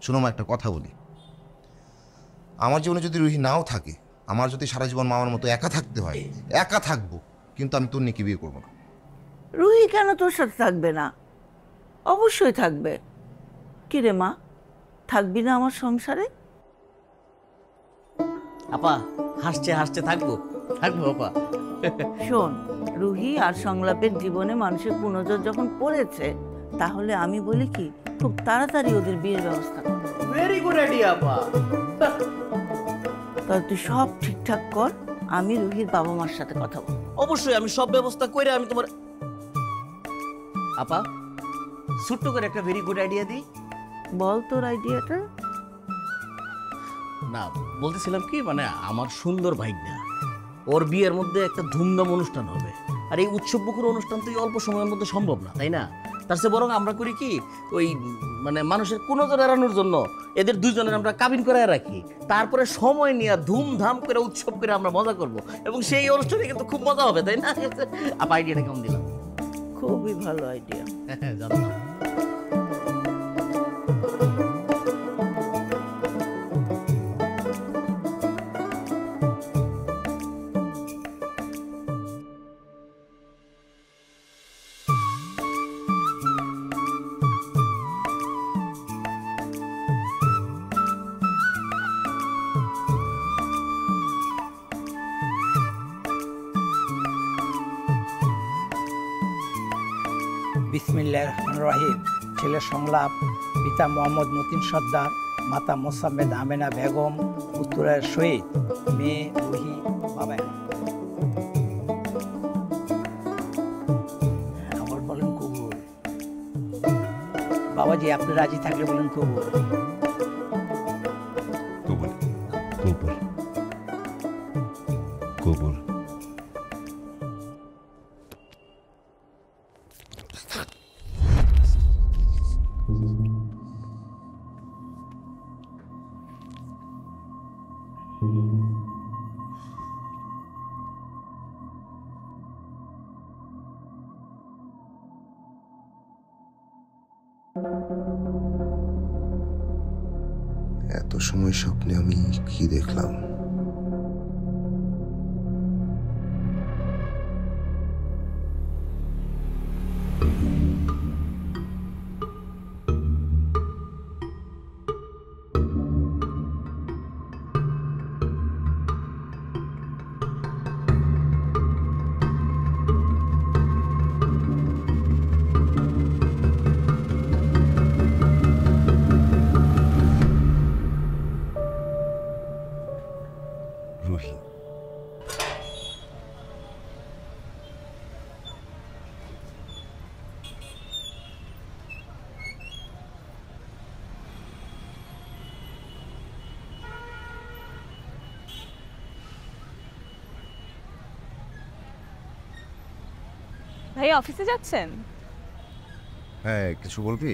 শোনো মা, একটা কথা বলি, আমার জীবনে যদি রুহি নাও থাকে, আমার যদি সারা জীবন মামার মতো একা থাকতে হয়, একা থাকবো, কিন্তু আমি তন্নিকে বিয়ে করবো না। রুহি কেন তোর সাথে থাকবে না? অবশ্যই থাকবে। কি রে মা, থাকবি না আমার সংসারে? আপা হাসছে হাসছে থাকবো, থাকবো আপা। শোন, রুহি আর সংলাপের জীবনে মানুষের পুনর্জর যখন পড়েছে, তাহলে আমি বলি কি, খুব তাড়াতাড়ি ওদের বিয়ের ব্যবস্থা কর। ভেরি গুড আইডিয়া আপা। তাহলে তুই সব ঠিকঠাক কর, আমি রুহির বাবা মার সাথে কথা বল। অবশ্যই আমি সব ব্যবস্থা করে আমি তোমার। আপা, ছোট্ট করে একটা ভেরি গুড আইডিয়া দিই। বল তোর আইডিয়াটা। না, বলতেছিলাম কি, মানে আমার সুন্দর ভাইগনা, ওর বিয়ের মধ্যে একটা ধুমধাম অনুষ্ঠান হবে। আর এই উৎসবমুখর অনুষ্ঠান তো এই অল্প সময়ের মধ্যে সম্ভব না, তাই না? তার চেয়ে বরং আমরা করি কি, ওই মানে মানুষের কোনো জন এড়ানোর জন্য এদের দুজনের আমরা কাবিন করে রাখি, তারপরে সময় নিয়ে ধুমধাম করে উৎসব করে আমরা মজা করব, এবং সেই অনুষ্ঠানে কিন্তু খুব মজা হবে, তাই না? আপা, আইডিয়াটা কেমন দিলাম? খুবই ভালো আইডিয়া। হ্যাঁ, জানলাম। রহিম, ছেলে সংলাপ, পিতা মোহাম্মদ মতিন সর্দার, মাতা মোসাম্মেদ আমেনা বেগম, পুত্রের শহীদ, মেয়ে রুহি, বাবা। আবার বলেন কবুল। বাবাজি আপনি রাজি থাকলে বলেন কবুল। কবুল কবুল কবুল। এত সময় স্বপ্নে আমি কি দেখলাম? রুহি, ভাই অফিসে যাচ্ছেন? হ্যাঁ, কিছু বলবি?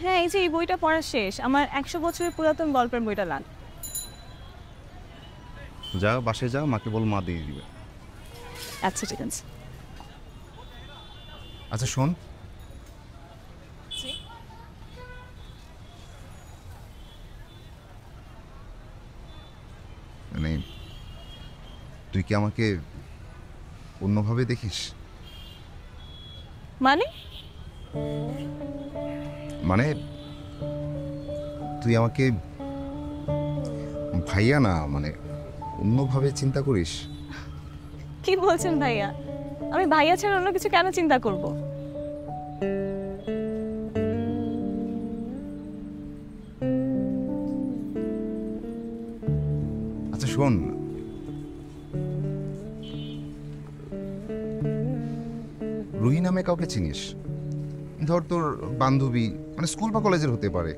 হ্যাঁ, এই যে এই বইটা পড়া শেষ, আমার 100 বছরের পুরাতন গল্পের বইটা লাগবে। যা বাসে যা, মাকে বল, মা দিয়ে দিবে। আচ্ছা ঠিক আছে। আচ্ছা শোন, মানে তুই কি আমাকে অন্যভাবে দেখিস? মানে মানে তুই আমাকে ভাইয়া না, মানে অন্যভাবে চিন্তা করিস? কি বলছেন ভাইয়া? আমি ভাইয়া ছাড়া অন্য কিছু কেন চিন্তা করব? আচ্ছা শোন, রুহি নামে কাউকে চিনিস? ধর তোর বান্ধবী, মানে স্কুল বা কলেজের হতে পারে,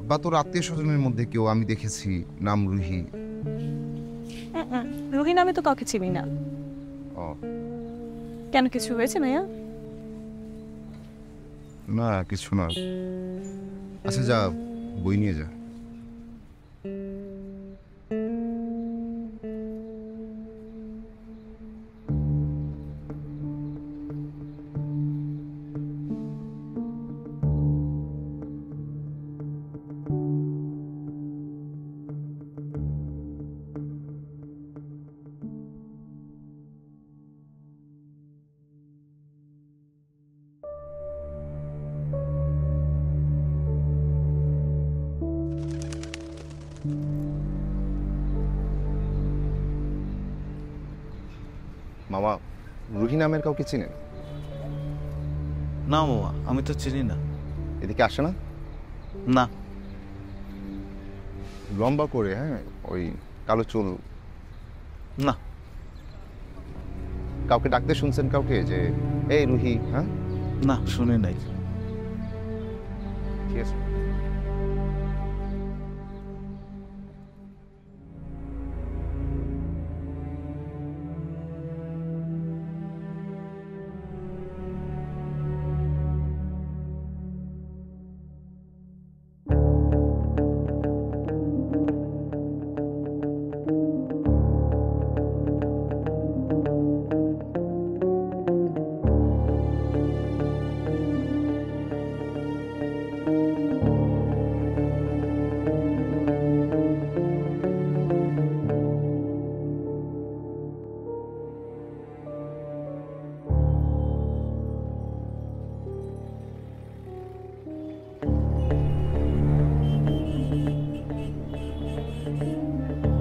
বা তোর আত্মীয় স্বজনের মধ্যে কেউ আমি দেখেছি নাম রুহি। রুহি নামে তো কাউকে চিনি না। ও, কেন, কিছু হয়েছে ভাইয়া? না কিছু না। আচ্ছা যা, বই নিয়ে যা। মামা, রুহি নামের কাউকে চিনেন? না মামা, আমি তো চিনি না। এদিকে আসে না? না। লম্বা করে, হ্যাঁ, ওই কালো চুল? না। কাউকে ডাকতে শুনছেন কাউকে যে এই রুহি? হ্যাঁ, না শুনে নাই। ঠিক আছে।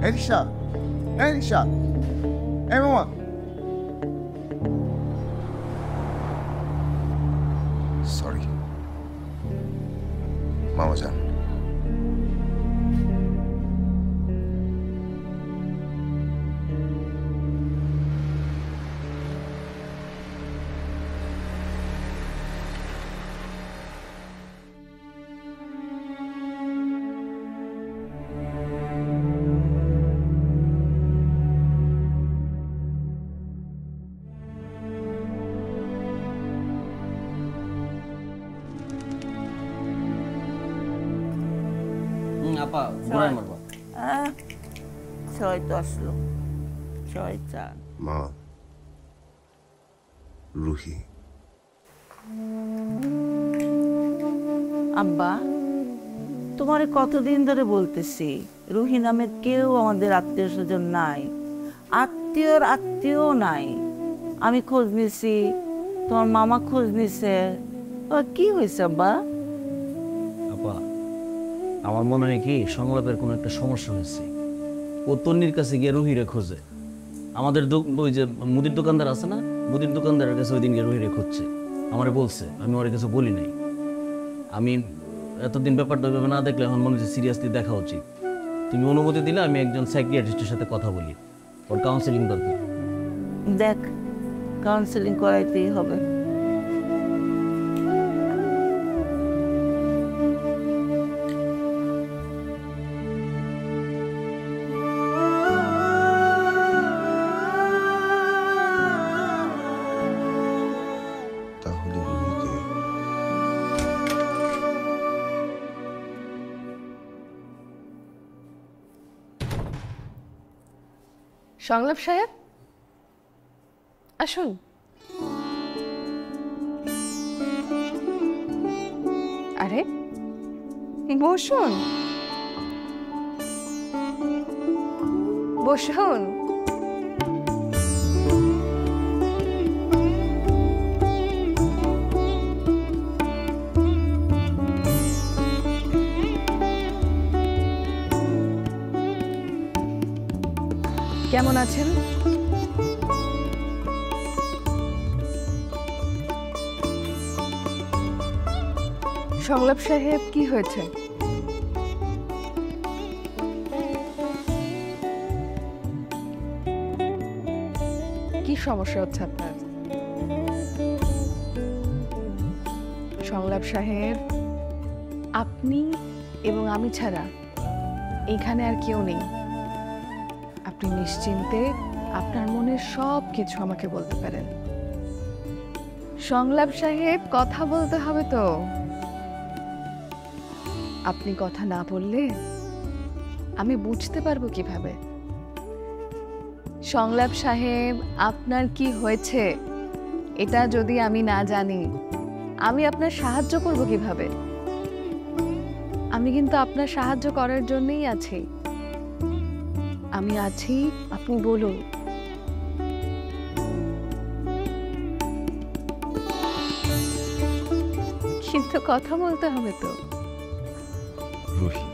এই রিক্সা, এই রিক্সা, এই মামা। মামা যান। আপা ঘুরাই মারবা। ছয় তো আসলো, 6-4। মা, রুহি। আব্বা, তোমারে কতদিন ধরে বলতেছি রুহি নামের কেউ আমাদের আত্মীয় স্বজন নাই, আত্মীয়র আত্মীয় নাই। আমি খোঁজ নিছি, তোমার মামা খোঁজ নিছে, কি হয়েছে আব্বা? আপা আমার মনে হয় কি সংলাপের কোনো একটা সমস্যা হয়েছে। ও তন্নির কাছে গিয়ে রুহিরে খোঁজে। আমাদের ওই যে মুদির দোকানদার আছে না, মুদির দোকানদারের কাছে ওই দিন গিয়ে রুহিরে খুঁজছে। আমারে বলছে, আমি ওর কাছে বলি নাই। আমি এতদিন ব্যাপারটা ওইভাবে না দেখলে এখন মনে হচ্ছে সিরিয়াসলি দেখা উচিত। তুমি অনুমতি দিলে আমি একজন সাইকিয়াট্রিস্টের সাথে কথা বলি, ওর কাউন্সেলিং দরকার। দেখ, কাউন্সেলিং করাইতেই হবে। সংলাপ সাহেব আসুন। আরে বসুন বসুন। কেমন আছেন? সংলাপ সাহেব, কি হয়েছে? কি সমস্যা হচ্ছে আপনার? সংলাপ সাহেব, আপনি এবং আমি ছাড়া এখানে আর কেউ নেই। আপনি নিশ্চিন্তে আপনার মনের সব কিছু আমাকে বলতে পারেন। সংলাপ সাহেব, কথা বলতে হবে তো। আপনি কথা না বললে আমি বুঝতে পারবো কিভাবে? সংলাপ সাহেব, আপনার কি হয়েছে এটা যদি আমি না জানি আমি আপনার সাহায্য করব কিভাবে? আমি কিন্তু আপনার সাহায্য করার জন্যই আছি। আমি আছি, আপনি বলুন। কিন্তু কথা বলতে হবে তো। রুহি,